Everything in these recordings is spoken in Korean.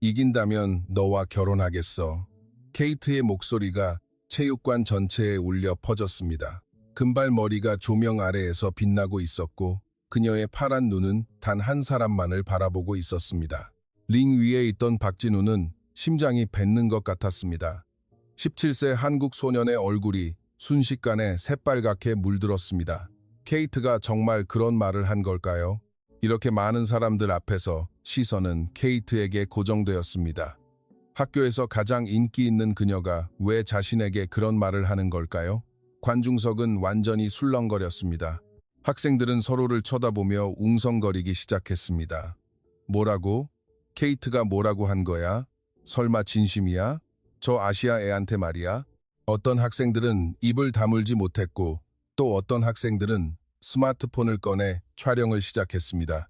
이긴다면 너와 결혼하겠어. 케이트의 목소리가 체육관 전체에 울려 퍼졌습니다. 금발머리가 조명 아래에서 빛나고 있었고 그녀의 파란 눈은 단 한 사람만을 바라보고 있었습니다. 링 위에 있던 박진우는 심장이 뱉는 것 같았습니다. 17세 한국 소년의 얼굴이 순식간에 새빨갛게 물들었습니다. 케이트가 정말 그런 말을 한 걸까요? 이렇게 많은 사람들 앞에서 시선은 케이트에게 고정되었습니다. 학교에서 가장 인기 있는 그녀가 왜 자신에게 그런 말을 하는 걸까요? 관중석은 완전히 술렁거렸습니다. 학생들은 서로를 쳐다보며 웅성거리기 시작했습니다. 뭐라고? 케이트가 뭐라고 한 거야? 설마 진심이야? 저 아시아 애한테 말이야? 어떤 학생들은 입을 다물지 못했고 또 어떤 학생들은 스마트폰을 꺼내 촬영을 시작했습니다.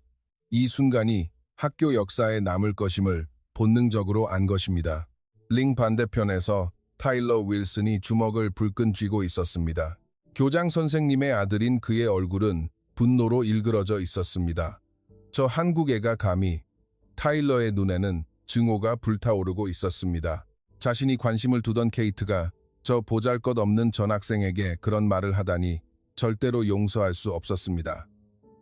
이 순간이 학교 역사에 남을 것임을 본능적으로 안 것입니다. 링 반대편에서 타일러 윌슨이 주먹을 불끈 쥐고 있었습니다. 교장 선생님의 아들인 그의 얼굴은 분노로 일그러져 있었습니다. 저 한국 애가 감히. 타일러의 눈에는 증오가 불타오르고 있었습니다. 자신이 관심을 두던 케이트가 저 보잘것없는 전학생에게 그런 말을 하다니 절대로 용서할 수 없었습니다.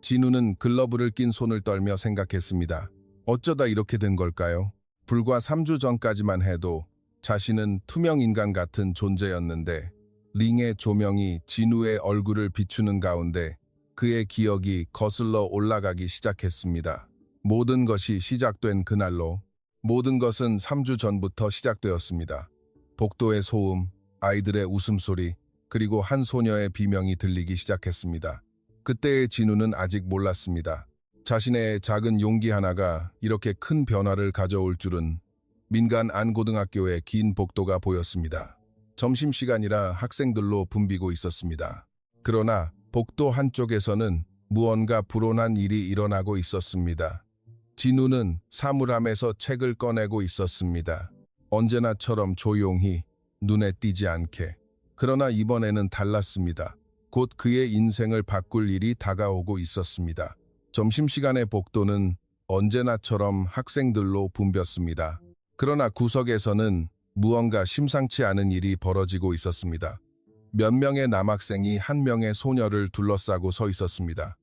진우는 글러브를 낀 손을 떨며 생각했습니다. 어쩌다 이렇게 된 걸까요? 불과 3주 전까지만 해도 자신은 투명인간 같은 존재였는데 링의 조명이 진우의 얼굴을 비추는 가운데 그의 기억이 거슬러 올라가기 시작했습니다. 모든 것이 시작된 그날로 모든 것은 3주 전부터 시작되었습니다. 복도의 소음, 아이들의 웃음소리, 그리고 한 소녀의 비명이 들리기 시작했습니다. 그때의 진우는 아직 몰랐습니다. 자신의 작은 용기 하나가 이렇게 큰 변화를 가져올 줄은. 민간 안고등학교의 긴 복도가 보였습니다. 점심시간이라 학생들로 붐비고 있었습니다. 그러나 복도 한쪽에서는 무언가 불온한 일이 일어나고 있었습니다. 진우는 사물함에서 책을 꺼내고 있었습니다. 언제나처럼 조용히, 눈에 띄지 않게. 그러나 이번에는 달랐습니다. 곧 그의 인생을 바꿀 일이 다가오고 있었습니다. 점심시간의 복도는 언제나처럼 학생들로 붐볐습니다. 그러나 구석에서는 무언가 심상치 않은 일이 벌어지고 있었습니다. 몇 명의 남학생이 한 명의 소녀를 둘러싸고 서 있었습니다.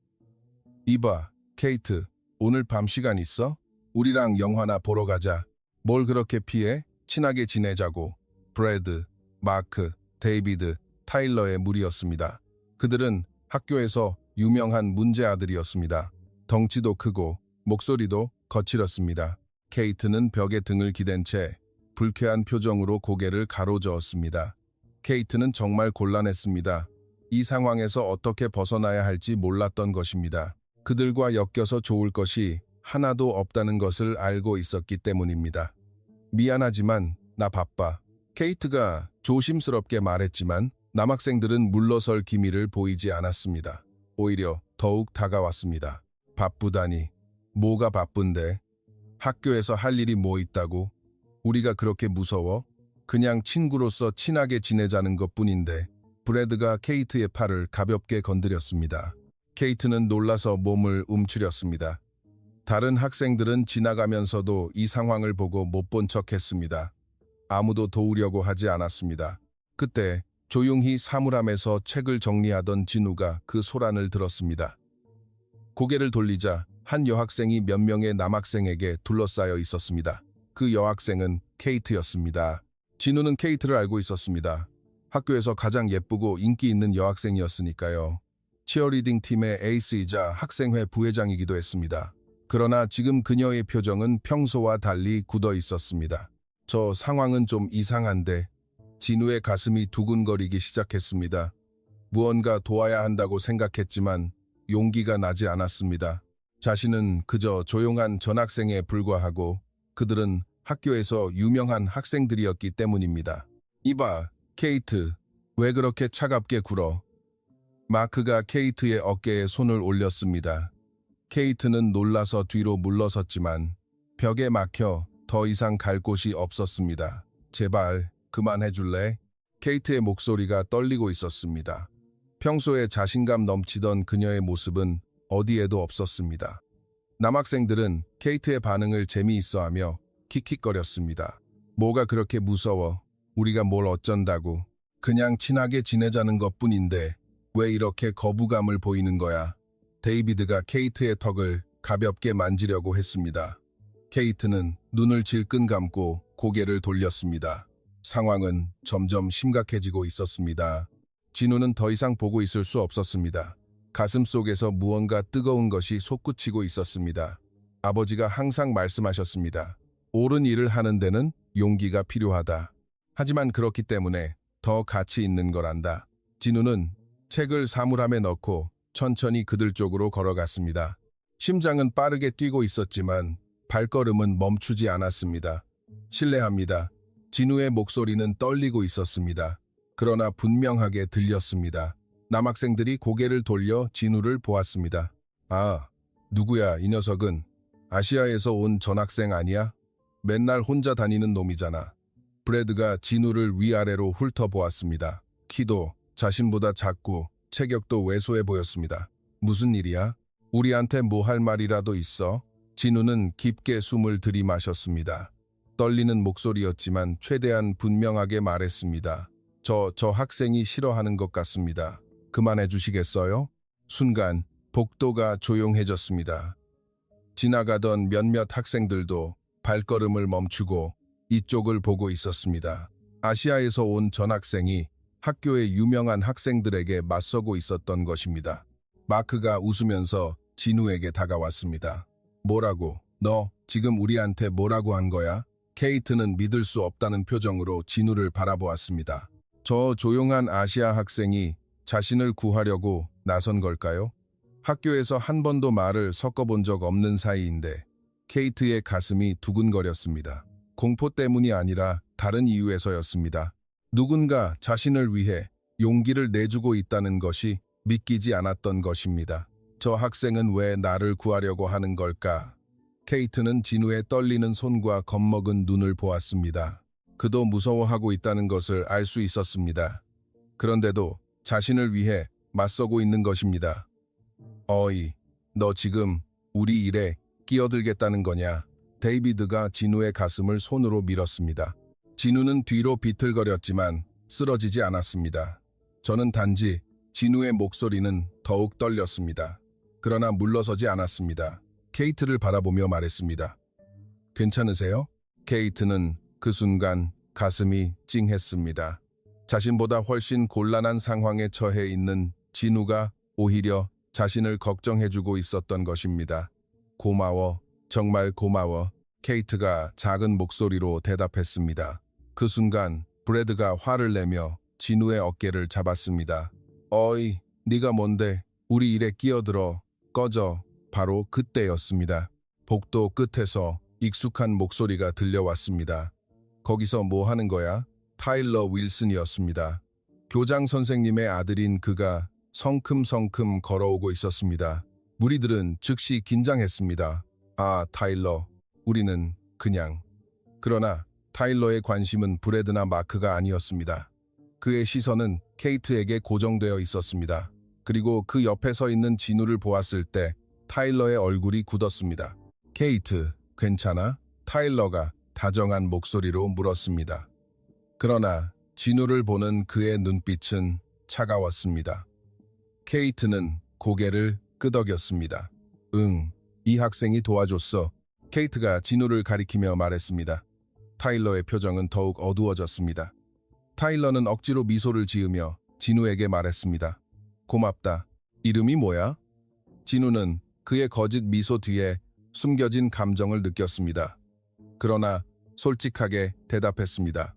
이봐, 케이트, 오늘 밤 시간 있어? 우리랑 영화나 보러 가자. 뭘 그렇게 피해? 친하게 지내자고. 브래드, 마크, 데이비드, 타일러의 무리였습니다. 그들은 학교에서 유명한 문제아들이었습니다. 덩치도 크고 목소리도 거칠었습니다. 케이트는 벽에 등을 기댄 채 불쾌한 표정으로 고개를 가로저었습니다. 케이트는 정말 곤란했습니다. 이 상황에서 어떻게 벗어나야 할지 몰랐던 것입니다. 그들과 엮여서 좋을 것이 하나도 없다는 것을 알고 있었기 때문입니다. 미안하지만 나 바빠. 케이트가 조심스럽게 말했지만 남학생들은 물러설 기미를 보이지 않았습니다. 오히려 더욱 다가왔습니다. 바쁘다니. 뭐가 바쁜데? 학교에서 할 일이 뭐 있다고? 우리가 그렇게 무서워? 그냥 친구로서 친하게 지내자는 것뿐인데. 브래드가 케이트의 팔을 가볍게 건드렸습니다. 케이트는 놀라서 몸을 움츠렸습니다. 다른 학생들은 지나가면서도 이 상황을 보고 못 본 척했습니다. 아무도 도우려고 하지 않았습니다. 그때 조용히 사물함에서 책을 정리하던 진우가 그 소란을 들었습니다. 고개를 돌리자 한 여학생이 몇 명의 남학생에게 둘러싸여 있었습니다. 그 여학생은 케이트였습니다. 진우는 케이트를 알고 있었습니다. 학교에서 가장 예쁘고 인기 있는 여학생이었으니까요. 치어리딩 팀의 에이스이자 학생회 부회장이기도 했습니다. 그러나 지금 그녀의 표정은 평소와 달리 굳어 있었습니다. 저 상황은 좀 이상한데. 진우의 가슴이 두근거리기 시작했습니다. 무언가 도와야 한다고 생각했지만 용기가 나지 않았습니다. 자신은 그저 조용한 전학생에 불과하고 그들은 학교에서 유명한 학생들이었기 때문입니다. 이봐, 케이트, 왜 그렇게 차갑게 굴어? 마크가 케이트의 어깨에 손을 올렸습니다. 케이트는 놀라서 뒤로 물러섰지만 벽에 막혀 더 이상 갈 곳이 없었습니다. 제발 그만해줄래? 케이트의 목소리가 떨리고 있었습니다. 평소에 자신감 넘치던 그녀의 모습은 어디에도 없었습니다. 남학생들은 케이트의 반응을 재미있어하며 킥킥거렸습니다. 뭐가 그렇게 무서워? 우리가 뭘 어쩐다고? 그냥 친하게 지내자는 것뿐인데 왜 이렇게 거부감을 보이는 거야? 데이비드가 케이트의 턱을 가볍게 만지려고 했습니다. 케이트는 눈을 질끈 감고 고개를 돌렸습니다. 상황은 점점 심각해지고 있었습니다. 진우는 더 이상 보고 있을 수 없었습니다. 가슴 속에서 무언가 뜨거운 것이 솟구치고 있었습니다. 아버지가 항상 말씀하셨습니다. 옳은 일을 하는 데는 용기가 필요하다. 하지만 그렇기 때문에 더 가치 있는 거란다. 진우는 책을 사물함에 넣고 천천히 그들 쪽으로 걸어갔습니다. 심장은 빠르게 뛰고 있었지만 발걸음은 멈추지 않았습니다. 실례합니다. 진우의 목소리는 떨리고 있었습니다. 그러나 분명하게 들렸습니다. 남학생들이 고개를 돌려 진우를 보았습니다. 아, 누구야 이 녀석은? 아시아에서 온 전학생 아니야? 맨날 혼자 다니는 놈이잖아. 브래드가 진우를 위아래로 훑어보았습니다. 키도 자신보다 작고 체격도 왜소해 보였습니다. 무슨 일이야? 우리한테 뭐 할 말이라도 있어? 진우는 깊게 숨을 들이마셨습니다. 떨리는 목소리였지만 최대한 분명하게 말했습니다. 저 학생이 싫어하는 것 같습니다. 그만해 주시겠어요? 순간 복도가 조용해졌습니다. 지나가던 몇몇 학생들도 발걸음을 멈추고 이쪽을 보고 있었습니다. 아시아에서 온 전학생이 학교의 유명한 학생들에게 맞서고 있었던 것입니다. 마크가 웃으면서 진우에게 다가왔습니다. 뭐라고? 너 지금 우리한테 뭐라고 한 거야? 케이트는 믿을 수 없다는 표정으로 진우를 바라보았습니다. 저 조용한 아시아 학생이 자신을 구하려고 나선 걸까요? 학교에서 한 번도 말을 섞어본 적 없는 사이인데 케이트의 가슴이 두근거렸습니다. 공포 때문이 아니라 다른 이유에서였습니다. 누군가 자신을 위해 용기를 내주고 있다는 것이 믿기지 않았던 것입니다. 저 학생은 왜 나를 구하려고 하는 걸까? 케이트는 진우의 떨리는 손과 겁먹은 눈을 보았습니다. 그도 무서워하고 있다는 것을 알 수 있었습니다. 그런데도 자신을 위해 맞서고 있는 것입니다. 어이, 너 지금 우리 일에 끼어들겠다는 거냐? 데이비드가 진우의 가슴을 손으로 밀었습니다. 진우는 뒤로 비틀거렸지만 쓰러지지 않았습니다. 저는 단지 진우의 목소리는 더욱 떨렸습니다. 그러나 물러서지 않았습니다. 케이트를 바라보며 말했습니다. 괜찮으세요? 케이트는 그 순간 가슴이 찡했습니다. 자신보다 훨씬 곤란한 상황에 처해 있는 진우가 오히려 자신을 걱정해주고 있었던 것입니다. 고마워, 정말 고마워. 케이트가 작은 목소리로 대답했습니다. 그 순간 브래드가 화를 내며 진우의 어깨를 잡았습니다. 어이, 네가 뭔데? 우리 일에 끼어들어. 꺼져. 바로 그때였습니다. 복도 끝에서 익숙한 목소리가 들려왔습니다. 거기서 뭐 하는 거야? 타일러 윌슨이었습니다. 교장 선생님의 아들인 그가 성큼성큼 걸어오고 있었습니다. 무리들은 즉시 긴장했습니다. 아, 타일러. 우리는 그냥. 그러나 타일러의 관심은 브래드나 마크가 아니었습니다. 그의 시선은 케이트에게 고정되어 있었습니다. 그리고 그 옆에 서 있는 진우를 보았을 때 타일러의 얼굴이 굳었습니다. 케이트, 괜찮아? 타일러가 다정한 목소리로 물었습니다. 그러나 진우를 보는 그의 눈빛은 차가웠습니다. 케이트는 고개를 끄덕였습니다. 응, 이 학생이 도와줬어. 케이트가 진우를 가리키며 말했습니다. 타일러의 표정은 더욱 어두워졌습니다. 타일러는 억지로 미소를 지으며 진우에게 말했습니다. 고맙다. 이름이 뭐야? 진우는 그의 거짓 미소 뒤에 숨겨진 감정을 느꼈습니다. 그러나 솔직하게 대답했습니다.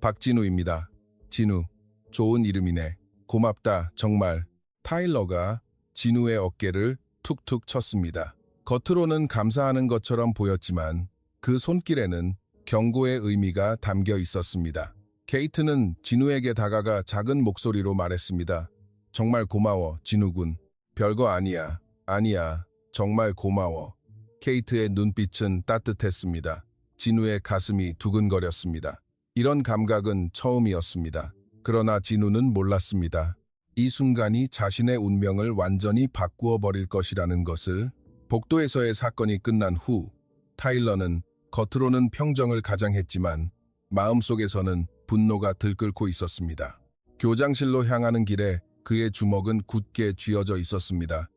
박진우입니다. 진우, 좋은 이름이네. 고맙다, 정말. 타일러가 진우의 어깨를 툭툭 쳤습니다. 겉으로는 감사하는 것처럼 보였지만 그 손길에는 경고의 의미가 담겨 있었습니다. 케이트는 진우에게 다가가 작은 목소리로 말했습니다. 정말 고마워, 진우군. 별거 아니야. 아니야. 정말 고마워. 케이트의 눈빛은 따뜻했습니다. 진우의 가슴이 두근거렸습니다. 이런 감각은 처음이었습니다. 그러나 진우는 몰랐습니다. 이 순간이 자신의 운명을 완전히 바꾸어 버릴 것이라는 것을. 복도에서의 사건이 끝난 후 타일러는 겉으로는 평정을 가장했지만 마음속에서는 분노가 들끓고 있었습니다. 교장실로 향하는 길에 그의 주먹은 굳게 쥐어져 있었습니다.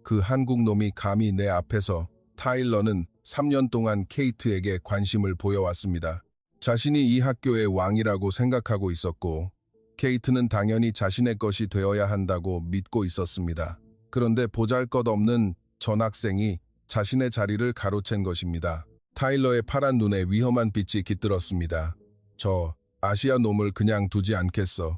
그 한국 놈이 감히 내 앞에서. 타일러는 3년 동안 케이트에게 관심을 보여왔습니다. 자신이 이 학교의 왕이라고 생각하고 있었고 케이트는 당연히 자신의 것이 되어야 한다고 믿고 있었습니다. 그런데 보잘것없는 전학생이 자신의 자리를 가로챈 것입니다. 타일러의 파란 눈에 위험한 빛이 깃들었습니다. 저 아시아 놈을 그냥 두지 않겠어.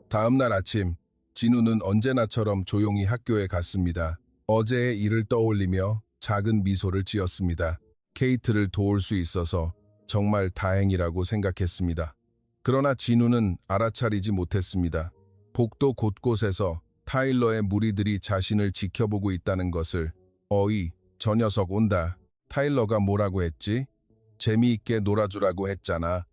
다음 날 아침, 진우는 언제나처럼 조용히 학교에 갔습니다. 어제의 일을 떠올리며 작은 미소를 지었습니다. 케이트를 도울 수 있어서 정말 다행이라고 생각했습니다. 그러나 진우는 알아차리지 못했습니다. 복도 곳곳에서 타일러의 무리들이 자신을 지켜보고 있다는 것을. 어이, 저 녀석 온다. 타일러가 뭐라고 했지? 재미있게 놀아주라고 했잖아.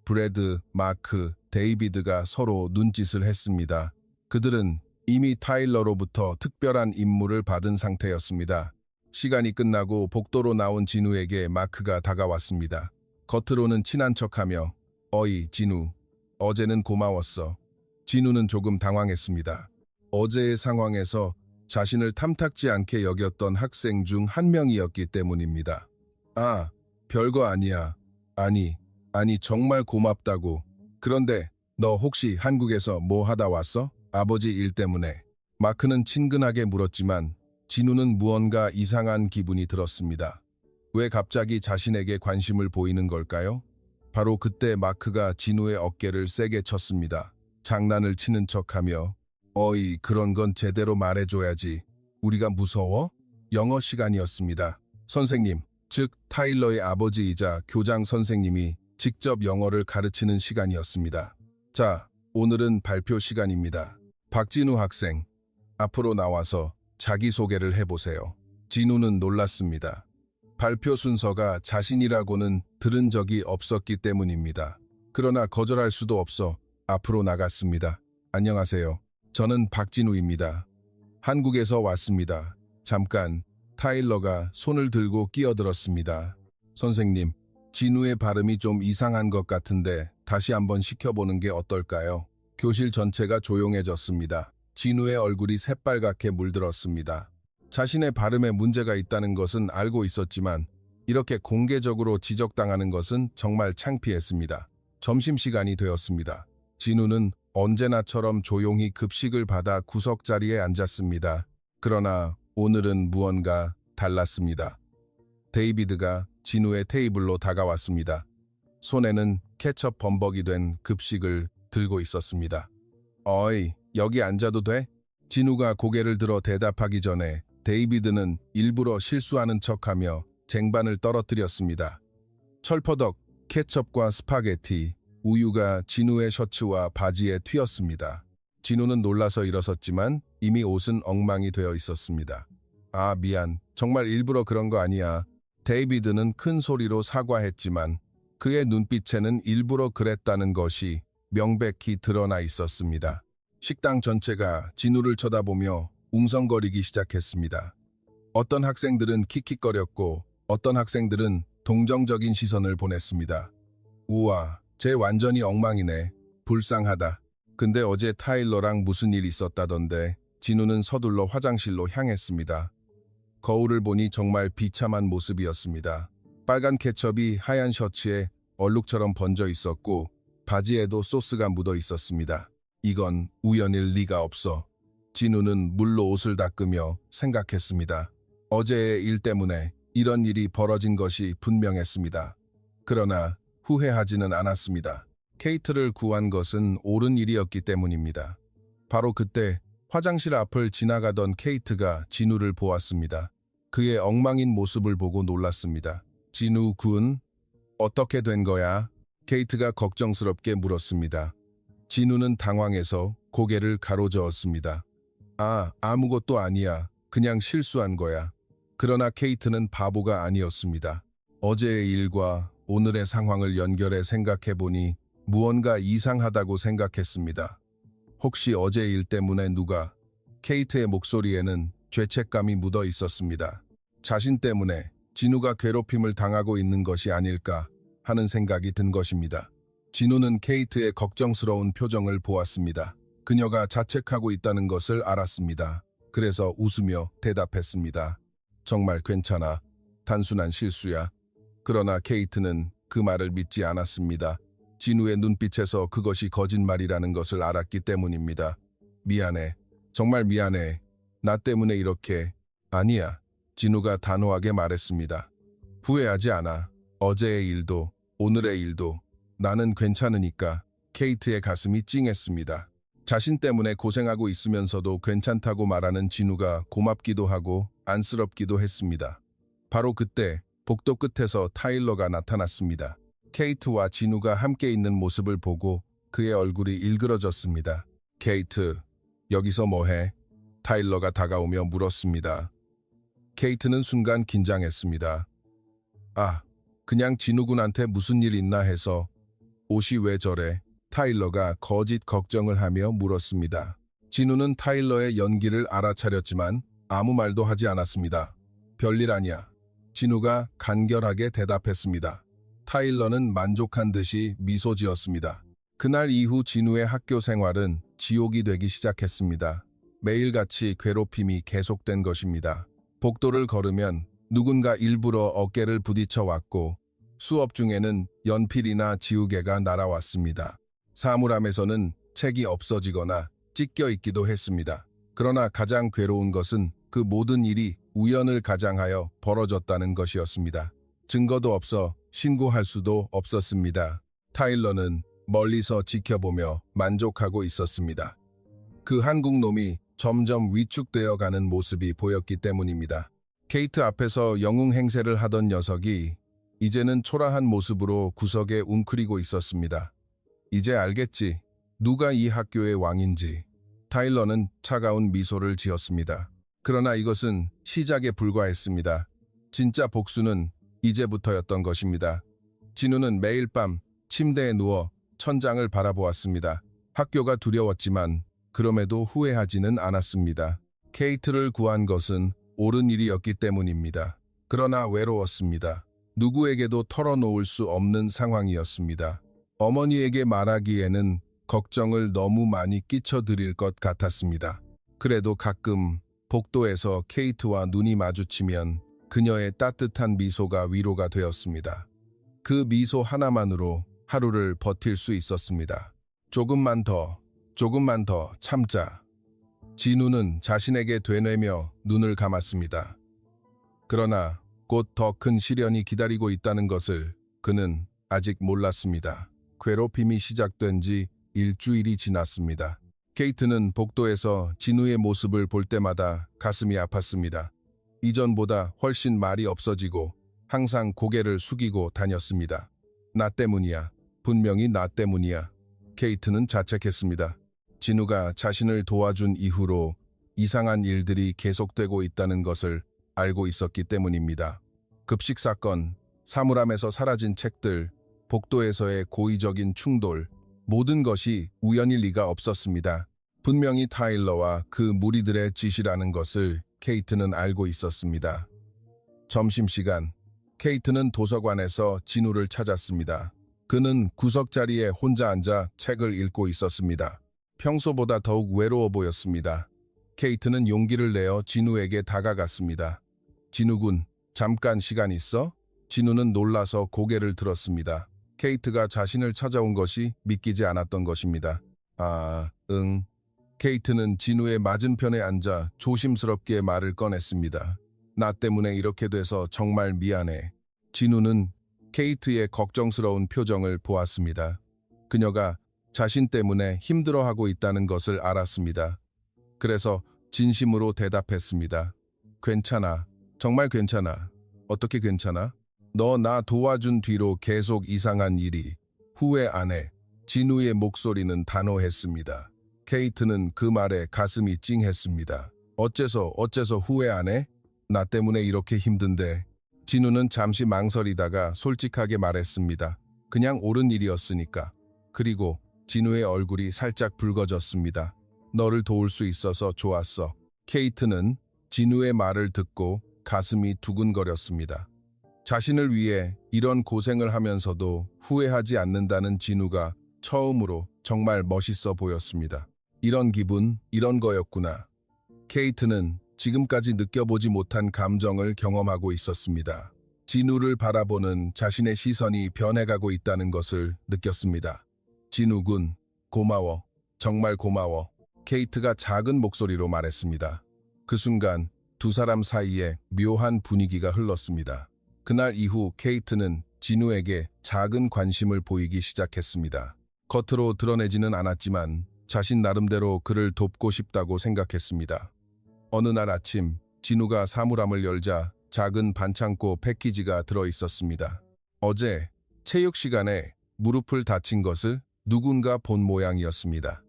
브래드, 마크, 데이비드가 서로 눈짓을 했습니다. 그들은 이미 타일러로부터 특별한 임무를 받은 상태였습니다. 시간이 끝나고 복도로 나온 진우에게 마크가 다가왔습니다. 겉으로는 친한 척하며 어이, 진우. 어제는 고마웠어. 진우는 조금 당황했습니다. 어제의 상황에서 자신을 탐탁지 않게 여겼던 학생 중 한 명이었기 때문입니다. 아, 별거 아니야. 아니, 정말 고맙다고. 그런데 너 혹시 한국에서 뭐 하다 왔어? 아버지 일 때문에. 마크는 친근하게 물었지만 진우는 무언가 이상한 기분이 들었습니다. 왜 갑자기 자신에게 관심을 보이는 걸까요? 바로 그때 마크가 진우의 어깨를 세게 쳤습니다. 장난을 치는 척하며 어이, 그런 건 제대로 말해줘야지. 우리가 무서워? 영어 시간이었습니다. 선생님, 즉 타일러의 아버지이자 교장 선생님이 직접 영어를 가르치는 시간이었습니다. 자, 오늘은 발표 시간입니다. 박진우 학생, 앞으로 나와서 자기소개를 해보세요. 진우는 놀랐습니다. 발표 순서가 자신이라고는 들은 적이 없었기 때문입니다. 그러나 거절할 수도 없어 앞으로 나갔습니다. 안녕하세요. 저는 박진우입니다. 한국에서 왔습니다. 잠깐. 타일러가 손을 들고 끼어들었습니다. 선생님, 진우의 발음이 좀 이상한 것 같은데 다시 한번 시켜보는 게 어떨까요? 교실 전체가 조용해졌습니다. 진우의 얼굴이 새빨갛게 물들었습니다. 자신의 발음에 문제가 있다는 것은 알고 있었지만 이렇게 공개적으로 지적당하는 것은 정말 창피했습니다. 점심시간이 되었습니다. 진우는 언제나처럼 조용히 급식을 받아 구석자리에 앉았습니다. 그러나 오늘은 무언가 달랐습니다. 데이비드가 진우의 테이블로 다가왔습니다. 손에는 케첩 범벅이 된 급식을 들고 있었습니다. 어이, 여기 앉아도 돼? 진우가 고개를 들어 대답하기 전에 데이비드는 일부러 실수하는 척하며 쟁반을 떨어뜨렸습니다. 철퍼덕, 케첩과 스파게티, 우유가 진우의 셔츠와 바지에 튀었습니다. 진우는 놀라서 일어섰지만 이미 옷은 엉망이 되어 있었습니다. 아, 미안. 정말 일부러 그런 거 아니야. 데이비드는 큰 소리로 사과했지만 그의 눈빛에는 일부러 그랬다는 것이 명백히 드러나 있었습니다. 식당 전체가 진우를 쳐다보며 웅성거리기 시작했습니다. 어떤 학생들은 킥킥거렸고 어떤 학생들은 동정적인 시선을 보냈습니다. 우와, 쟤 완전히 엉망이네. 불쌍하다. 근데 어제 타일러랑 무슨 일 있었다던데. 진우는 서둘러 화장실로 향했습니다. 거울을 보니 정말 비참한 모습이었습니다. 빨간 케첩이 하얀 셔츠에 얼룩처럼 번져 있었고 바지에도 소스가 묻어 있었습니다. 이건 우연일 리가 없어. 진우는 물로 옷을 닦으며 생각했습니다. 어제의 일 때문에 이런 일이 벌어진 것이 분명했습니다. 그러나 후회하지는 않았습니다. 케이트를 구한 것은 옳은 일이었기 때문입니다. 바로 그때 화장실 앞을 지나가던 케이트가 진우를 보았습니다. 그의 엉망인 모습을 보고 놀랐습니다. 진우 군, 어떻게 된 거야? 케이트가 걱정스럽게 물었습니다. 진우는 당황해서 고개를 가로저었습니다. 아, 아무것도 아니야. 그냥 실수한 거야. 그러나 케이트는 바보가 아니었습니다. 어제의 일과 오늘의 상황을 연결해 생각해보니 무언가 이상하다고 생각했습니다. 혹시 어제 일 때문에 누가... 케이트의 목소리에는 죄책감이 묻어 있었습니다. 자신 때문에 진우가 괴롭힘을 당하고 있는 것이 아닐까 하는 생각이 든 것입니다. 진우는 케이트의 걱정스러운 표정을 보았습니다. 그녀가 자책하고 있다는 것을 알았습니다. 그래서 웃으며 대답했습니다. 정말 괜찮아. 단순한 실수야. 그러나 케이트는 그 말을 믿지 않았습니다. 진우의 눈빛에서 그것이 거짓말이라는 것을 알았기 때문입니다. 미안해. 정말 미안해. 나 때문에 이렇게. 아니야. 진우가 단호하게 말했습니다. 후회하지 않아. 어제의 일도 오늘의 일도 나는 괜찮으니까. 케이트의 가슴이 찡했습니다. 자신 때문에 고생하고 있으면서도 괜찮다고 말하는 진우가 고맙기도 하고 안쓰럽기도 했습니다. 바로 그때 복도 끝에서 타일러가 나타났습니다. 케이트와 진우가 함께 있는 모습을 보고 그의 얼굴이 일그러졌습니다. 케이트, 여기서 뭐해? 타일러가 다가오며 물었습니다. 케이트는 순간 긴장했습니다. 아, 그냥 진우군한테 무슨 일 있나 해서. 옷이 왜 저래? 타일러가 거짓 걱정을 하며 물었습니다. 진우는 타일러의 연기를 알아차렸지만 아무 말도 하지 않았습니다. 별일 아니야. 진우가 간결하게 대답했습니다. 타일러는 만족한 듯이 미소 지었습니다. 그날 이후 진우의 학교 생활은 지옥이 되기 시작했습니다. 매일같이 괴롭힘이 계속된 것입니다. 복도를 걸으면 누군가 일부러 어깨를 부딪혀 왔고 수업 중에는 연필이나 지우개가 날아왔습니다. 사물함에서는 책이 없어지거나 찢겨 있기도 했습니다. 그러나 가장 괴로운 것은 그 모든 일이 우연을 가장하여 벌어졌다는 것이었습니다. 증거도 없어 신고할 수도 없었습니다. 타일러는 멀리서 지켜보며 만족하고 있었습니다. 그 한국 놈이 점점 위축되어 가는 모습이 보였기 때문입니다. 케이트 앞에서 영웅 행세를 하던 녀석이 이제는 초라한 모습으로 구석에 웅크리고 있었습니다. 이제 알겠지. 누가 이 학교의 왕인지. 타일러는 차가운 미소를 지었습니다. 그러나 이것은 시작에 불과했습니다. 진짜 복수는 이제부터였던 것입니다. 진우는 매일 밤 침대에 누워 천장을 바라보았습니다. 학교가 두려웠지만 그럼에도 후회하지는 않았습니다. 케이트를 구한 것은 옳은 일이었기 때문입니다. 그러나 외로웠습니다. 누구에게도 털어놓을 수 없는 상황이었습니다. 어머니에게 말하기에는 걱정을 너무 많이 끼쳐드릴 것 같았습니다. 그래도 가끔 복도에서 케이트와 눈이 마주치면 그녀의 따뜻한 미소가 위로가 되었습니다. 그 미소 하나만으로 하루를 버틸 수 있었습니다. 조금만 더 참자. 진우는 자신에게 되뇌며 눈을 감았습니다. 그러나 곧 더 큰 시련이 기다리고 있다는 것을 그는 아직 몰랐습니다. 괴롭힘이 시작된 지 일주일이 지났습니다. 케이트는 복도에서 진우의 모습을 볼 때마다 가슴이 아팠습니다. 이전보다 훨씬 말이 없어지고 항상 고개를 숙이고 다녔습니다. 나 때문이야. 분명히 나 때문이야. 케이트는 자책했습니다. 진우가 자신을 도와준 이후로 이상한 일들이 계속되고 있다는 것을 알고 있었기 때문입니다. 급식 사건, 사물함에서 사라진 책들, 복도에서의 고의적인 충돌, 모든 것이 우연일 리가 없었습니다. 분명히 타일러와 그 무리들의 짓이라는 것을 케이트는 알고 있었습니다. 점심시간, 케이트는 도서관에서 진우를 찾았습니다. 그는 구석자리에 혼자 앉아 책을 읽고 있었습니다. 평소보다 더욱 외로워 보였습니다. 케이트는 용기를 내어 진우에게 다가갔습니다. 진우군, 잠깐 시간 있어? 진우는 놀라서 고개를 들었습니다. 케이트가 자신을 찾아온 것이 믿기지 않았던 것입니다. 아, 응. 케이트는 진우의 맞은편에 앉아 조심스럽게 말을 꺼냈습니다. 나 때문에 이렇게 돼서 정말 미안해. 진우는 케이트의 걱정스러운 표정을 보았습니다. 그녀가 자신 때문에 힘들어하고 있다는 것을 알았습니다. 그래서 진심으로 대답했습니다. 괜찮아. 정말 괜찮아. 어떻게 괜찮아? 너 나 도와준 뒤로 계속 이상한 일이. 후회 안 해. 진우의 목소리는 단호했습니다. 케이트는 그 말에 가슴이 찡했습니다. 어째서 후회 안 해? 나 때문에 이렇게 힘든데. 진우는 잠시 망설이다가 솔직하게 말했습니다. 그냥 옳은 일이었으니까. 그리고 진우의 얼굴이 살짝 붉어졌습니다. 너를 도울 수 있어서 좋았어. 케이트는 진우의 말을 듣고 가슴이 두근거렸습니다. 자신을 위해 이런 고생을 하면서도 후회하지 않는다는 진우가 처음으로 정말 멋있어 보였습니다. 이런 기분, 이런 거였구나. 케이트는 지금까지 느껴보지 못한 감정을 경험하고 있었습니다. 진우를 바라보는 자신의 시선이 변해가고 있다는 것을 느꼈습니다. 진우군, 고마워. 정말 고마워. 케이트가 작은 목소리로 말했습니다. 그 순간 두 사람 사이에 묘한 분위기가 흘렀습니다. 그날 이후 케이트는 진우에게 작은 관심을 보이기 시작했습니다. 겉으로 드러내지는 않았지만 자신 나름대로 그를 돕고 싶다고 생각했습니다. 어느 날 아침 진우가 사물함을 열자 작은 반창고 패키지가 들어있었습니다. 어제 체육 시간에 무릎을 다친 것을 누군가 본 모양이었습니다.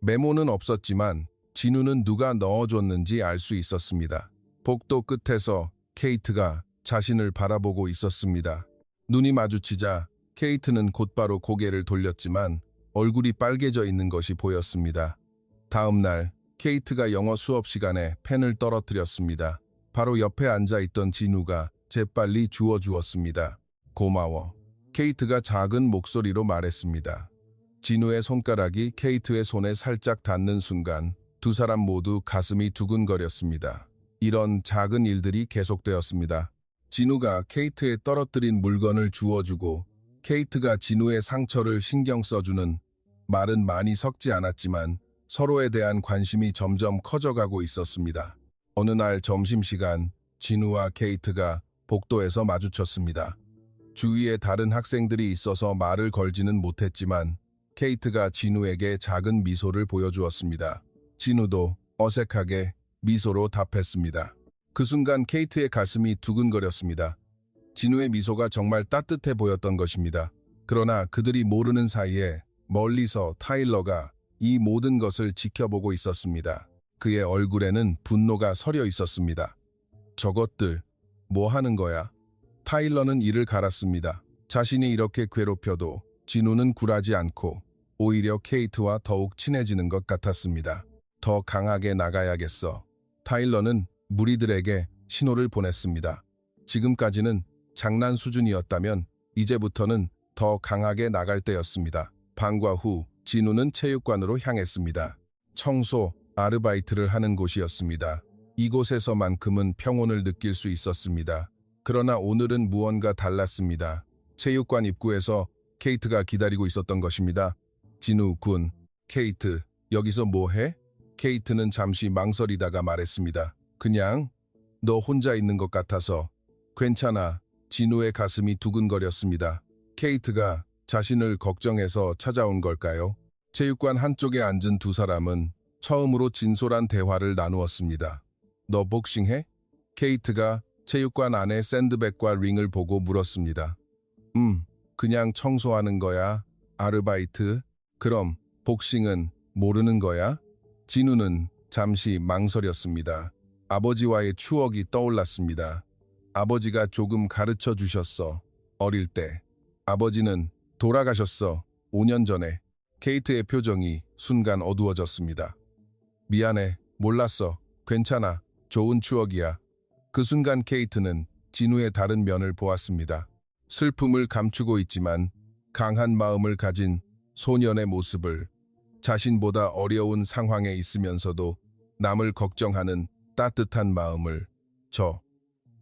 메모는 없었지만 진우는 누가 넣어줬는지 알 수 있었습니다. 복도 끝에서 케이트가 자신을 바라보고 있었습니다. 눈이 마주치자 케이트는 곧바로 고개를 돌렸지만 얼굴이 빨개져 있는 것이 보였습니다. 다음 날 케이트가 영어 수업 시간에 펜을 떨어뜨렸습니다. 바로 옆에 앉아있던 진우가 재빨리 주워주었습니다. 고마워. 케이트가 작은 목소리로 말했습니다. 진우의 손가락이 케이트의 손에 살짝 닿는 순간 두 사람 모두 가슴이 두근거렸습니다. 이런 작은 일들이 계속되었습니다. 진우가 케이트에 떨어뜨린 물건을 주워주고 케이트가 진우의 상처를 신경 써주는 말은 많이 섞지 않았지만 서로에 대한 관심이 점점 커져가고 있었습니다. 어느 날 점심시간 진우와 케이트가 복도에서 마주쳤습니다. 주위에 다른 학생들이 있어서 말을 걸지는 못했지만 케이트가 진우에게 작은 미소를 보여주었습니다. 진우도 어색하게 미소로 답했습니다. 그 순간 케이트의 가슴이 두근거렸습니다. 진우의 미소가 정말 따뜻해 보였던 것입니다. 그러나 그들이 모르는 사이에 멀리서 타일러가 이 모든 것을 지켜보고 있었습니다. 그의 얼굴에는 분노가 서려 있었습니다. 저것들, 뭐 하는 거야? 타일러는 이를 갈았습니다. 자신이 이렇게 괴롭혀도 진우는 굴하지 않고 오히려 케이트와 더욱 친해지는 것 같았습니다. 더 강하게 나가야겠어. 타일러는 무리들에게 신호를 보냈습니다. 지금까지는 장난 수준이었다면 이제부터는 더 강하게 나갈 때였습니다. 방과 후 진우는 체육관으로 향했습니다. 청소, 아르바이트를 하는 곳이었습니다. 이곳에서만큼은 평온을 느낄 수 있었습니다. 그러나 오늘은 무언가 달랐습니다. 체육관 입구에서 케이트가 기다리고 있었던 것입니다. 진우 군, 케이트, 여기서 뭐 해? 케이트는 잠시 망설이다가 말했습니다. 그냥 너 혼자 있는 것 같아서. 괜찮아. 진우의 가슴이 두근거렸습니다. 케이트가 자신을 걱정해서 찾아온 걸까요? 체육관 한쪽에 앉은 두 사람은 처음으로 진솔한 대화를 나누었습니다. 너 복싱해? 케이트가 체육관 안에 샌드백과 링을 보고 물었습니다. 그냥 청소하는 거야. 아르바이트? 그럼 복싱은 모르는 거야? 진우는 잠시 망설였습니다. 아버지와의 추억이 떠올랐습니다. 아버지가 조금 가르쳐 주셨어. 어릴 때. 아버지는 돌아가셨어. 5년 전에. 케이트의 표정이 순간 어두워졌습니다. 미안해. 몰랐어. 괜찮아. 좋은 추억이야. 그 순간 케이트는 진우의 다른 면을 보았습니다. 슬픔을 감추고 있지만 강한 마음을 가진 소년의 모습을, 자신보다 어려운 상황에 있으면서도 남을 걱정하는 따뜻한 마음을.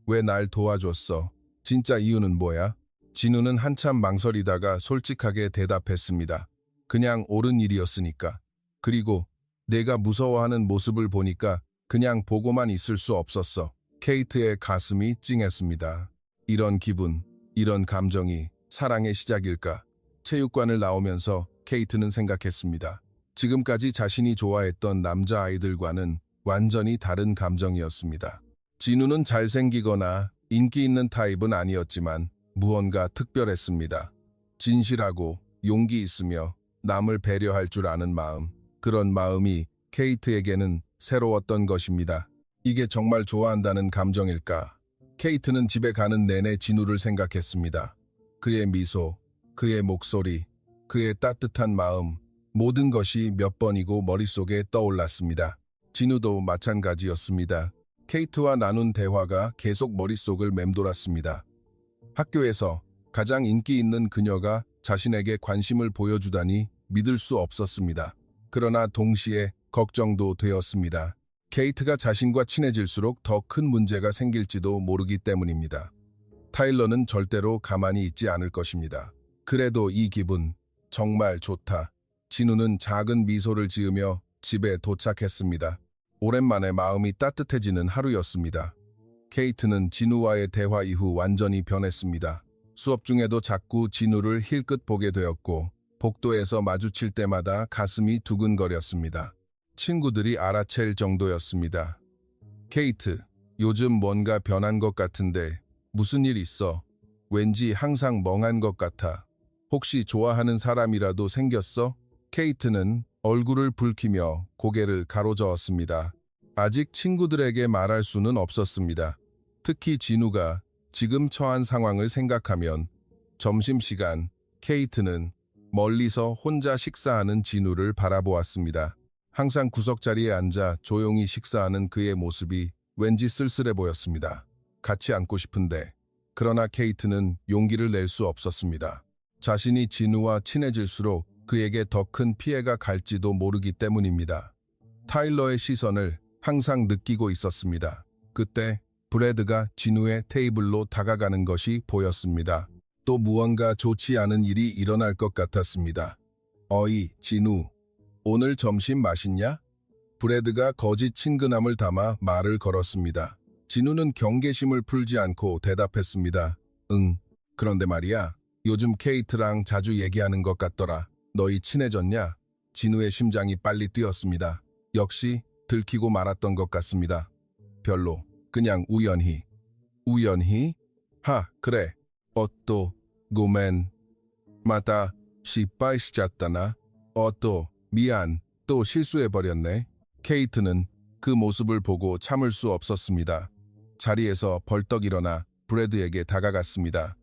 왜 날 도와줬어? 진짜 이유는 뭐야? 진우는 한참 망설이다가 솔직하게 대답했습니다. 그냥 옳은 일이었으니까. 그리고 내가 무서워하는 모습을 보니까 그냥 보고만 있을 수 없었어. 케이트의 가슴이 찡했습니다. 이런 기분, 이런 감정이 사랑의 시작일까? 체육관을 나오면서 케이트는 생각했습니다. 지금까지 자신이 좋아했던 남자아이들과는 완전히 다른 감정이었습니다. 진우는 잘생기거나 인기 있는 타입은 아니었지만 무언가 특별했습니다. 진실하고 용기 있으며 남을 배려할 줄 아는 마음, 그런 마음이 케이트에게는 새로웠던 것입니다. 이게 정말 좋아한다는 감정일까? 케이트는 집에 가는 내내 진우를 생각했습니다. 그의 미소, 그의 목소리, 그의 따뜻한 마음, 모든 것이 몇 번이고 머릿속에 떠올랐습니다. 진우도 마찬가지였습니다. 케이트와 나눈 대화가 계속 머릿속을 맴돌았습니다. 학교에서 가장 인기 있는 그녀가 자신에게 관심을 보여주다니 믿을 수 없었습니다. 그러나 동시에 걱정도 되었습니다. 케이트가 자신과 친해질수록 더 큰 문제가 생길지도 모르기 때문입니다. 타일러는 절대로 가만히 있지 않을 것입니다. 그래도 이 기분 정말 좋다. 진우는 작은 미소를 지으며 집에 도착했습니다. 오랜만에 마음이 따뜻해지는 하루였습니다. 케이트는 진우와의 대화 이후 완전히 변했습니다. 수업 중에도 자꾸 진우를 힐끗 보게 되었고 복도에서 마주칠 때마다 가슴이 두근거렸습니다. 친구들이 알아챌 정도였습니다. 케이트, 요즘 뭔가 변한 것 같은데 무슨 일 있어? 왠지 항상 멍한 것 같아. 혹시 좋아하는 사람이라도 생겼어? 케이트는 얼굴을 붉히며 고개를 가로저었습니다. 아직 친구들에게 말할 수는 없었습니다. 특히 진우가 지금 처한 상황을 생각하면 점심시간 케이트는 멀리서 혼자 식사하는 진우를 바라보았습니다. 항상 구석자리에 앉아 조용히 식사하는 그의 모습이 왠지 쓸쓸해 보였습니다. 같이 앉고 싶은데 그러나 케이트는 용기를 낼 수 없었습니다. 자신이 진우와 친해질수록 그에게 더 큰 피해가 갈지도 모르기 때문입니다. 타일러의 시선을 항상 느끼고 있었습니다. 그때 브래드가 진우의 테이블로 다가가는 것이 보였습니다. 또 무언가 좋지 않은 일이 일어날 것 같았습니다. 어이, 진우, 오늘 점심 맛있냐? 브래드가 거짓 친근함을 담아 말을 걸었습니다. 진우는 경계심을 풀지 않고 대답했습니다. 응, 그런데 말이야, 요즘 케이트랑 자주 얘기하는 것 같더라. 너희 친해졌냐? 진우의 심장이 빨리 뛰었습니다. 역시 들키고 말았던 것 같습니다. 별로, 그냥 우연히. 우연히? 하, 그래. 또, 고멘. 맞다, 실패시켰다나? 또, 미안, 또 실수해버렸네. 케이트는 그 모습을 보고 참을 수 없었습니다. 자리에서 벌떡 일어나 브래드에게 다가갔습니다.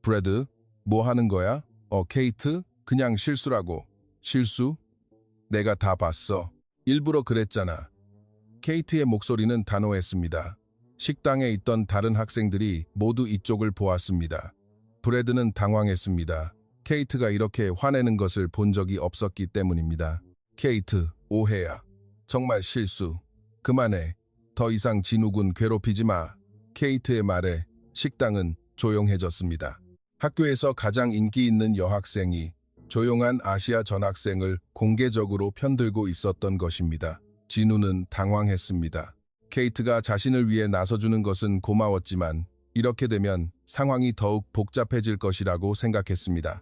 브래드, 뭐 하는 거야? 케이트? 그냥 실수라고. 실수? 내가 다 봤어. 일부러 그랬잖아. 케이트의 목소리는 단호했습니다. 식당에 있던 다른 학생들이 모두 이쪽을 보았습니다. 브래드는 당황했습니다. 케이트가 이렇게 화내는 것을 본 적이 없었기 때문입니다. 케이트, 오해야. 정말 실수. 그만해. 더 이상 진우군 괴롭히지 마. 케이트의 말에 식당은 조용해졌습니다. 학교에서 가장 인기 있는 여학생이 조용한 아시아 전학생을 공개적으로 편들고 있었던 것입니다. 진우는 당황했습니다. 케이트가 자신을 위해 나서주는 것은 고마웠지만 이렇게 되면 상황이 더욱 복잡해질 것이라고 생각했습니다.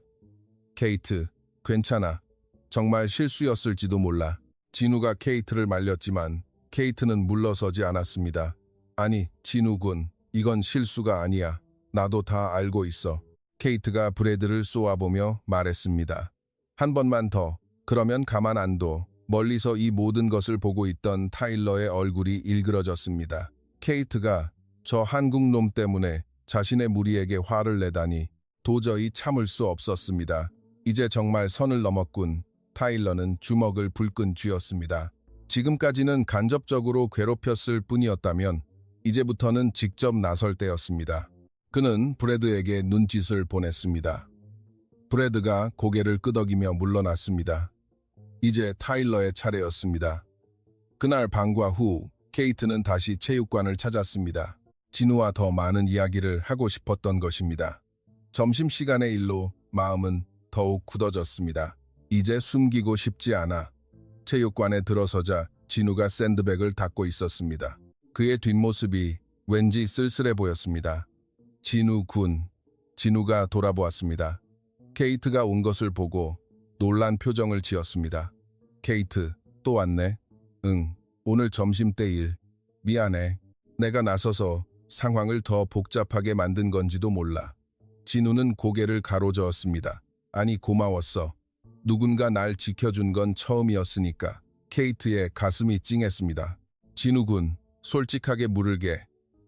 케이트, 괜찮아. 정말 실수였을지도 몰라. 진우가 케이트를 말렸지만 케이트는 물러서지 않았습니다. 아니, 진우군, 이건 실수가 아니야. 나도 다 알고 있어. 케이트가 브래드를 쏘아보며 말했습니다. 한 번만 더, 그러면 가만 안 둬. 멀리서 이 모든 것을 보고 있던 타일러의 얼굴이 일그러졌습니다. 케이트가 저 한국놈 때문에 자신의 무리에게 화를 내다니 도저히 참을 수 없었습니다. 이제 정말 선을 넘었군. 타일러는 주먹을 불끈 쥐었습니다. 지금까지는 간접적으로 괴롭혔을 뿐이었다면 이제부터는 직접 나설 때였습니다. 그는 브래드에게 눈짓을 보냈습니다. 브래드가 고개를 끄덕이며 물러났습니다. 이제 타일러의 차례였습니다. 그날 방과 후 케이트는 다시 체육관을 찾았습니다. 진우와 더 많은 이야기를 하고 싶었던 것입니다. 점심시간의 일로 마음은 더욱 굳어졌습니다. 이제 숨기고 싶지 않아. 체육관에 들어서자 진우가 샌드백을 닦고 있었습니다. 그의 뒷모습이 왠지 쓸쓸해 보였습니다. 진우 군. 진우가 돌아보았습니다. 케이트가 온 것을 보고 놀란 표정을 지었습니다. 케이트, 또 왔네? 응, 오늘 점심때 일. 미안해. 내가 나서서 상황을 더 복잡하게 만든 건지도 몰라. 진우는 고개를 가로저었습니다. 아니, 고마웠어. 누군가 날 지켜준 건 처음이었으니까. 케이트의 가슴이 찡했습니다. 진우 군, 솔직하게 물을게.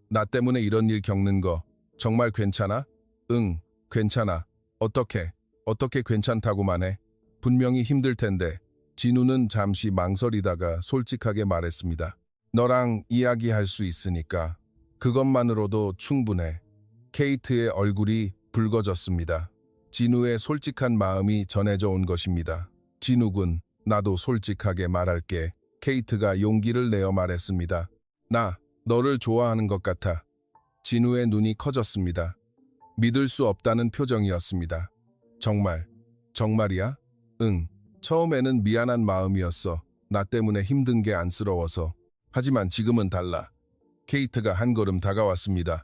나 때문에 이런 일 겪는 거 정말 괜찮아? 응, 괜찮아. 어떻게 괜찮다고만 해? 분명히 힘들 텐데. 진우는 잠시 망설이다가 솔직하게 말했습니다. 너랑 이야기할 수 있으니까 그것만으로도 충분해. 케이트의 얼굴이 붉어졌습니다. 진우의 솔직한 마음이 전해져 온 것입니다. 진우군, 나도 솔직하게 말할게. 케이트가 용기를 내어 말했습니다. 나 너를 좋아하는 것 같아. 진우의 눈이 커졌습니다. 믿을 수 없다는 표정이었습니다. 정말, 정말이야? 응. 처음에는 미안한 마음이었어. 나 때문에 힘든 게 안쓰러워서. 하지만 지금은 달라. 케이트가 한 걸음 다가왔습니다.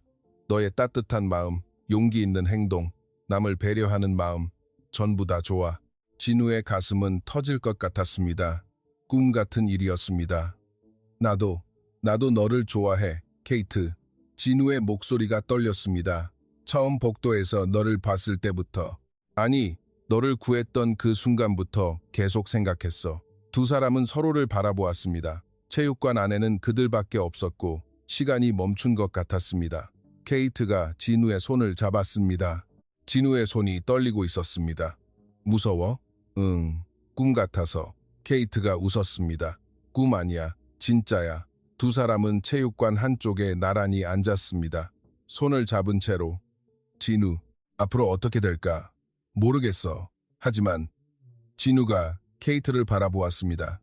너의 따뜻한 마음, 용기 있는 행동, 남을 배려하는 마음, 전부 다 좋아. 진우의 가슴은 터질 것 같았습니다. 꿈 같은 일이었습니다. 나도 너를 좋아해, 케이트. 진우의 목소리가 떨렸습니다. 처음 복도에서 너를 봤을 때부터, 아니, 너를 구했던 그 순간부터 계속 생각했어. 두 사람은 서로를 바라보았습니다. 체육관 안에는 그들밖에 없었고 시간이 멈춘 것 같았습니다. 케이트가 진우의 손을 잡았습니다. 진우의 손이 떨리고 있었습니다. 무서워? 응, 꿈 같아서. 케이트가 웃었습니다. 꿈 아니야, 진짜야. 두 사람은 체육관 한쪽에 나란히 앉았습니다. 손을 잡은 채로. 진우, 앞으로 어떻게 될까? 모르겠어. 하지만 진우가 케이트를 바라보았습니다.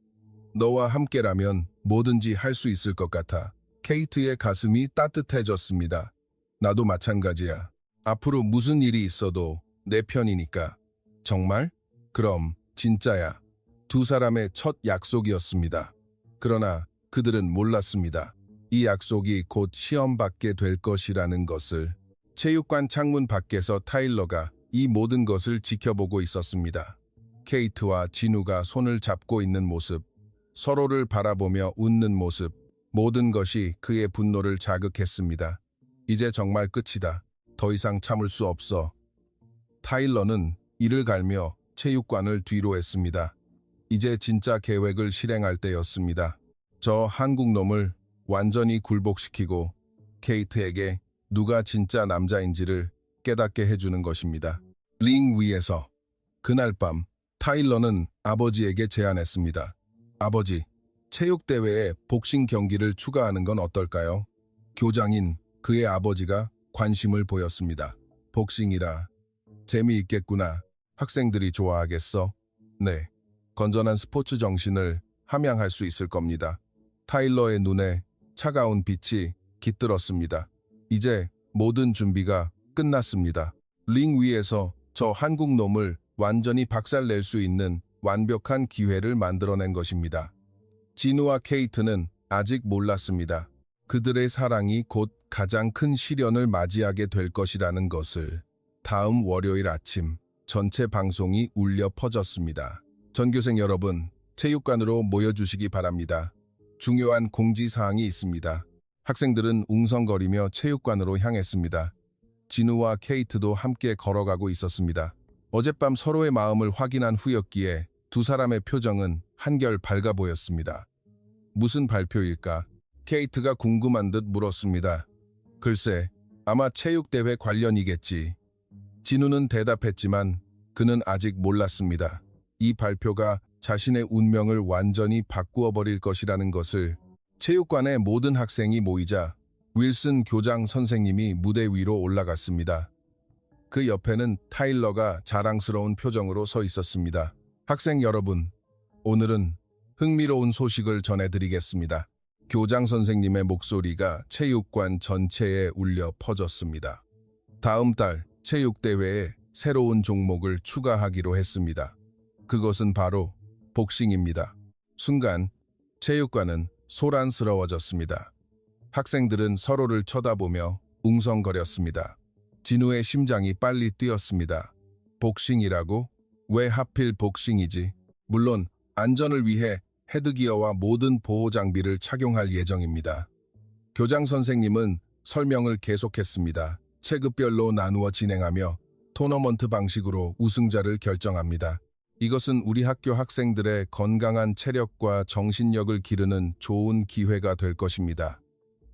너와 함께라면 뭐든지 할 수 있을 것 같아. 케이트의 가슴이 따뜻해졌습니다. 나도 마찬가지야. 앞으로 무슨 일이 있어도 내 편이니까. 정말? 그럼 진짜야. 두 사람의 첫 약속이었습니다. 그러나 그들은 몰랐습니다. 이 약속이 곧 시험받게 될 것이라는 것을. 체육관 창문 밖에서 타일러가 이 모든 것을 지켜보고 있었습니다. 케이트와 진우가 손을 잡고 있는 모습, 서로를 바라보며 웃는 모습, 모든 것이 그의 분노를 자극했습니다. 이제 정말 끝이다. 더 이상 참을 수 없어. 타일러는 이를 갈며 체육관을 뒤로 했습니다. 이제 진짜 계획을 실행할 때였습니다. 저 한국 놈을 완전히 굴복시키고 케이트에게 누가 진짜 남자인지를 깨닫게 해주는 것입니다. 링 위에서 그날 밤 타일러는 아버지에게 제안했습니다. 아버지, 체육대회에 복싱 경기를 추가하는 건 어떨까요? 교장인 그의 아버지가 관심을 보였습니다. 복싱이라 재미있겠구나. 학생들이 좋아하겠어? 네, 건전한 스포츠 정신을 함양할 수 있을 겁니다. 타일러의 눈에 차가운 빛이 깃들었습니다. 이제 모든 준비가 끝났습니다. 링 위에서 저 한국 놈을 완전히 박살낼 수 있는 완벽한 기회를 만들어낸 것입니다. 진우와 케이트는 아직 몰랐습니다. 그들의 사랑이 곧 가장 큰 시련을 맞이하게 될 것이라는 것을. 다음 월요일 아침 전체 방송이 울려 퍼졌습니다. 전교생 여러분, 체육관으로 모여주시기 바랍니다. 중요한 공지사항이 있습니다. 학생들은 웅성거리며 체육관으로 향했습니다. 진우와 케이트도 함께 걸어가고 있었습니다. 어젯밤 서로의 마음을 확인한 후였기에 두 사람의 표정은 한결 밝아 보였습니다. 무슨 발표일까? 케이트가 궁금한 듯 물었습니다. 글쎄, 아마 체육대회 관련이겠지. 진우는 대답했지만 그는 아직 몰랐습니다. 이 발표가 자신의 운명을 완전히 바꾸어 버릴 것이라는 것을. 체육관의 모든 학생이 모이자 윌슨 교장 선생님이 무대 위로 올라갔습니다. 그 옆에는 타일러가 자랑스러운 표정으로 서 있었습니다. 학생 여러분, 오늘은 흥미로운 소식을 전해드리겠습니다. 교장 선생님의 목소리가 체육관 전체에 울려 퍼졌습니다. 다음 달 체육대회에 새로운 종목을 추가하기로 했습니다. 그것은 바로 복싱입니다. 순간 체육관은 소란스러워졌습니다. 학생들은 서로를 쳐다보며 웅성거렸습니다. 진우의 심장이 빨리 뛰었습니다. 복싱이라고? 왜 하필 복싱이지? 물론 안전을 위해 헤드기어와 모든 보호 장비를 착용할 예정입니다. 교장 선생님은 설명을 계속했습니다. 체급별로 나누어 진행하며 토너먼트 방식으로 우승자를 결정합니다. 이것은 우리 학교 학생들의 건강한 체력과 정신력을 기르는 좋은 기회가 될 것입니다.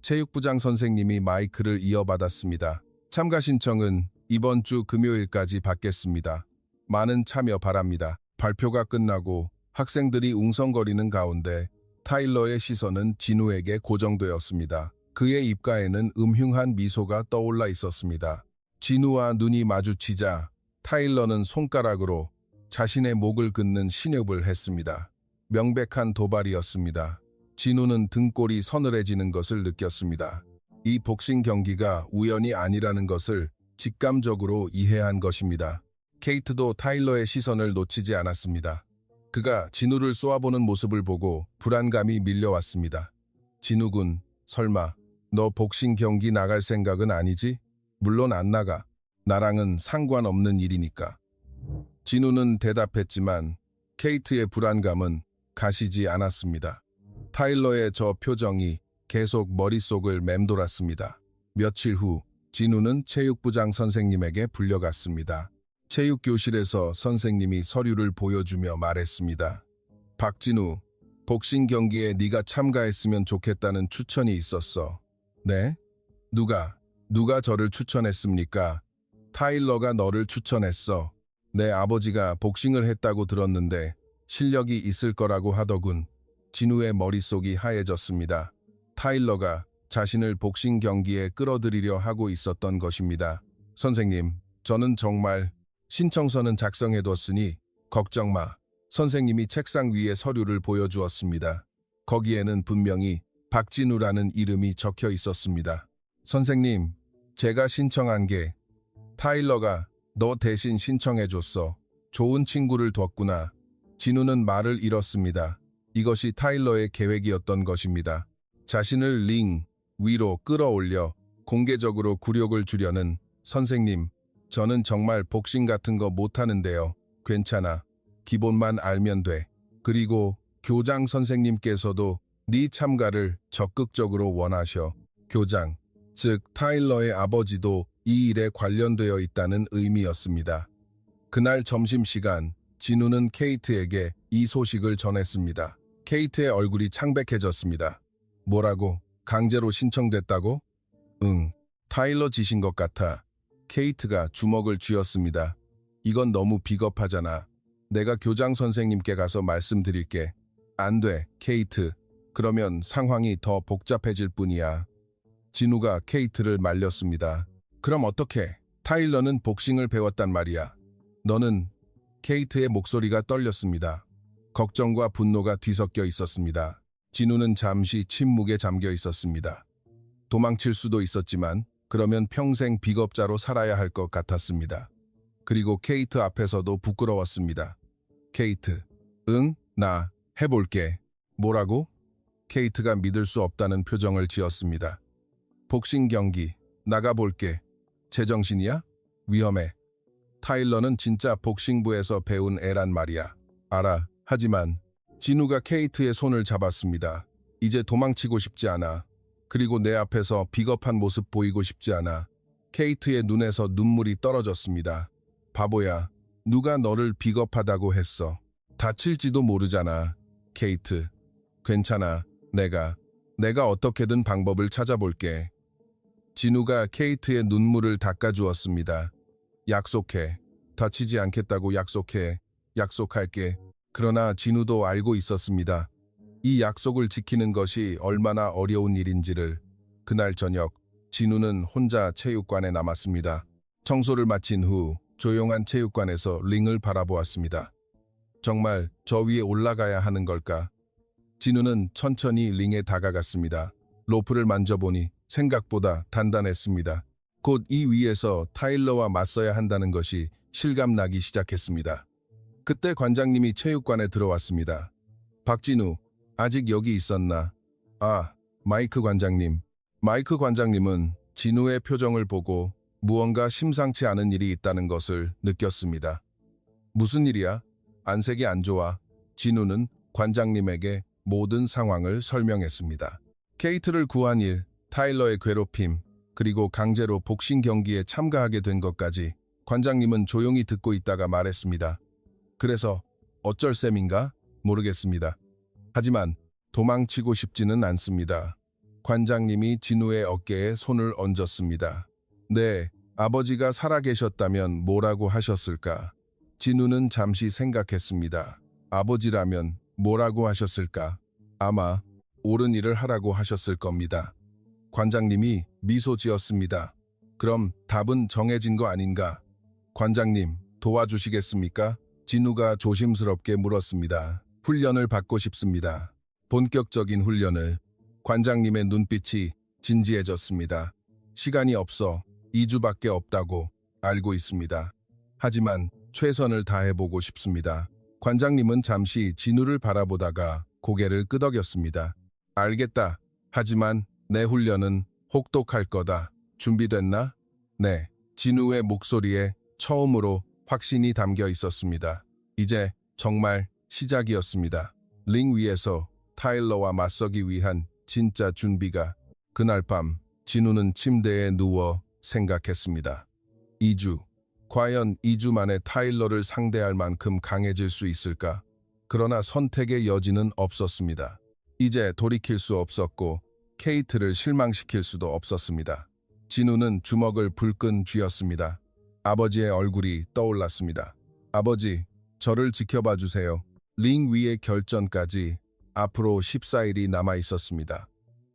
체육부장 선생님이 마이크를 이어받았습니다. 참가 신청은 이번 주 금요일까지 받겠습니다. 많은 참여 바랍니다. 발표가 끝나고 학생들이 웅성거리는 가운데 타일러의 시선은 진우에게 고정되었습니다. 그의 입가에는 음흉한 미소가 떠올라 있었습니다. 진우와 눈이 마주치자 타일러는 손가락으로 자신의 목을 긋는 신협을 했습니다. 명백한 도발이었습니다. 진우는 등골이 서늘해지는 것을 느꼈습니다. 이 복싱 경기가 우연이 아니라는 것을 직감적으로 이해한 것입니다. 케이트도 타일러의 시선을 놓치지 않았습니다. 그가 진우를 쏘아보는 모습을 보고 불안감이 밀려왔습니다. 진우군, 설마 너 복싱 경기 나갈 생각은 아니지? 물론 안 나가. 나랑은 상관없는 일이니까. 진우는 대답했지만 케이트의 불안감은 가시지 않았습니다. 타일러의 저 표정이 계속 머릿속을 맴돌았습니다. 며칠 후 진우는 체육부장 선생님에게 불려갔습니다. 체육교실에서 선생님이 서류를 보여주며 말했습니다. 박진우, 복싱 경기에 네가 참가했으면 좋겠다는 추천이 있었어. 네? 누가 저를 추천했습니까? 타일러가 너를 추천했어. 내 아버지가 복싱을 했다고 들었는데 실력이 있을 거라고 하더군. 진우의 머릿속이 하얘졌습니다. 타일러가 자신을 복싱 경기에 끌어들이려 하고 있었던 것입니다. 선생님, 저는 정말 신청서는 작성해뒀으니 걱정 마. 선생님이 책상 위에 서류를 보여주었습니다. 거기에는 분명히 박진우라는 이름이 적혀 있었습니다. 선생님, 제가 신청한 게 타일러가 너 대신 신청해줬어. 좋은 친구를 뒀구나. 진우는 말을 잃었습니다. 이것이 타일러의 계획이었던 것입니다. 자신을 링 위로 끌어올려 공개적으로 굴욕을 주려는 선생님, 저는 정말 복싱 같은 거 못하는데요. 괜찮아. 기본만 알면 돼. 그리고 교장 선생님께서도 네 참가를 적극적으로 원하셔. 교장, 즉 타일러의 아버지도 이 일에 관련되어 있다는 의미였습니다. 그날 점심시간, 진우는 케이트에게 이 소식을 전했습니다. 케이트의 얼굴이 창백해졌습니다. 뭐라고? 강제로 신청됐다고? 응, 타일러 짓인 것 같아. 케이트가 주먹을 쥐었습니다. 이건 너무 비겁하잖아. 내가 교장 선생님께 가서 말씀드릴게. 안 돼, 케이트. 그러면 상황이 더 복잡해질 뿐이야. 진우가 케이트를 말렸습니다. 그럼 어떡해? 타일러는 복싱을 배웠단 말이야. 너는... 케이트의 목소리가 떨렸습니다. 걱정과 분노가 뒤섞여 있었습니다. 진우는 잠시 침묵에 잠겨 있었습니다. 도망칠 수도 있었지만 그러면 평생 비겁자로 살아야 할 것 같았습니다. 그리고 케이트 앞에서도 부끄러웠습니다. 케이트, 응? 나 해볼게. 뭐라고? 케이트가 믿을 수 없다는 표정을 지었습니다. 복싱 경기, 나가볼게. 제정신이야? 위험해. 타일러는 진짜 복싱부에서 배운 애란 말이야. 알아. 하지만 진우가 케이트의 손을 잡았습니다. 이제 도망치고 싶지 않아. 그리고 내 앞에서 비겁한 모습 보이고 싶지 않아. 케이트의 눈에서 눈물이 떨어졌습니다. 바보야. 누가 너를 비겁하다고 했어. 다칠지도 모르잖아. 케이트. 괜찮아. 내가 어떻게든 방법을 찾아볼게. 진우가 케이트의 눈물을 닦아주었습니다. 약속해. 다치지 않겠다고 약속해. 약속할게. 그러나 진우도 알고 있었습니다. 이 약속을 지키는 것이 얼마나 어려운 일인지를. 그날 저녁, 진우는 혼자 체육관에 남았습니다. 청소를 마친 후 조용한 체육관에서 링을 바라보았습니다. 정말 저 위에 올라가야 하는 걸까? 진우는 천천히 링에 다가갔습니다. 로프를 만져보니 생각보다 단단했습니다. 곧 이 위에서 타일러와 맞서야 한다는 것이 실감나기 시작했습니다. 그때 관장님이 체육관에 들어왔습니다. 박진우, 아직 여기 있었나? 아, 마이크 관장님. 마이크 관장님은 진우의 표정을 보고 무언가 심상치 않은 일이 있다는 것을 느꼈습니다. 무슨 일이야? 안색이 안 좋아. 진우는 관장님에게 모든 상황을 설명했습니다. 케이트를 구한 일, 타일러의 괴롭힘, 그리고 강제로 복싱 경기에 참가하게 된 것까지 관장님은 조용히 듣고 있다가 말했습니다. 그래서 어쩔 셈인가? 모르겠습니다. 하지만 도망치고 싶지는 않습니다. 관장님이 진우의 어깨에 손을 얹었습니다. 네, 아버지가 살아계셨다면 뭐라고 하셨을까? 진우는 잠시 생각했습니다. 아버지라면 뭐라고 하셨을까? 아마 옳은 일을 하라고 하셨을 겁니다. 관장님이 미소 지었습니다. 그럼 답은 정해진 거 아닌가? 관장님, 도와주시겠습니까? 진우가 조심스럽게 물었습니다. 훈련을 받고 싶습니다. 본격적인 훈련을. 관장님의 눈빛이 진지해졌습니다. 시간이 없어 2주밖에 없다고 알고 있습니다. 하지만 최선을 다해보고 싶습니다. 관장님은 잠시 진우를 바라보다가 고개를 끄덕였습니다. 알겠다. 하지만 내 훈련은 혹독할 거다. 준비됐나? 네. 진우의 목소리에 처음으로 확신이 담겨 있었습니다. 이제 정말 시작이었습니다. 링 위에서 타일러와 맞서기 위한 진짜 준비가. 그날 밤 진우는 침대에 누워 생각했습니다. 2주. 과연 2주 만에 타일러를 상대할 만큼 강해질 수 있을까? 그러나 선택의 여지는 없었습니다. 이제 돌이킬 수 없었고 케이트를 실망시킬 수도 없었습니다. 진우는 주먹을 불끈 쥐었습니다. 아버지의 얼굴이 떠올랐습니다. 아버지, 저를 지켜봐 주세요. 링 위의 결전까지 앞으로 14일이 남아 있었습니다.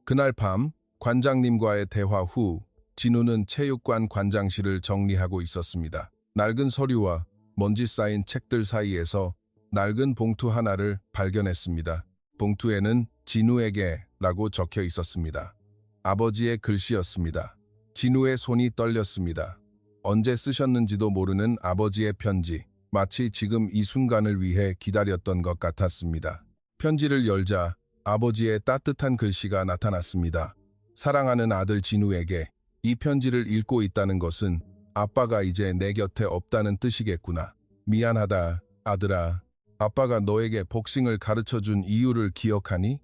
그날 밤 관장님과의 대화 후 진우는 체육관 관장실을 정리하고 있었습니다. 낡은 서류와 먼지 쌓인 책들 사이에서 낡은 봉투 하나를 발견했습니다. 봉투에는 진우에게 라고 적혀 있었습니다. 아버지의 글씨였습니다. 진우의 손이 떨렸습니다. 언제 쓰셨는지도 모르는 아버지의 편지. 마치 지금 이 순간을 위해 기다렸던 것 같았습니다. 편지를 열자 아버지의 따뜻한 글씨가 나타났습니다. 사랑하는 아들 진우에게 이 편지를 읽고 있다는 것은 아빠가 이제 내 곁에 없다는 뜻이겠구나. 미안하다, 아들아. 아빠가 너에게 복싱을 가르쳐준 이유를 기억하니?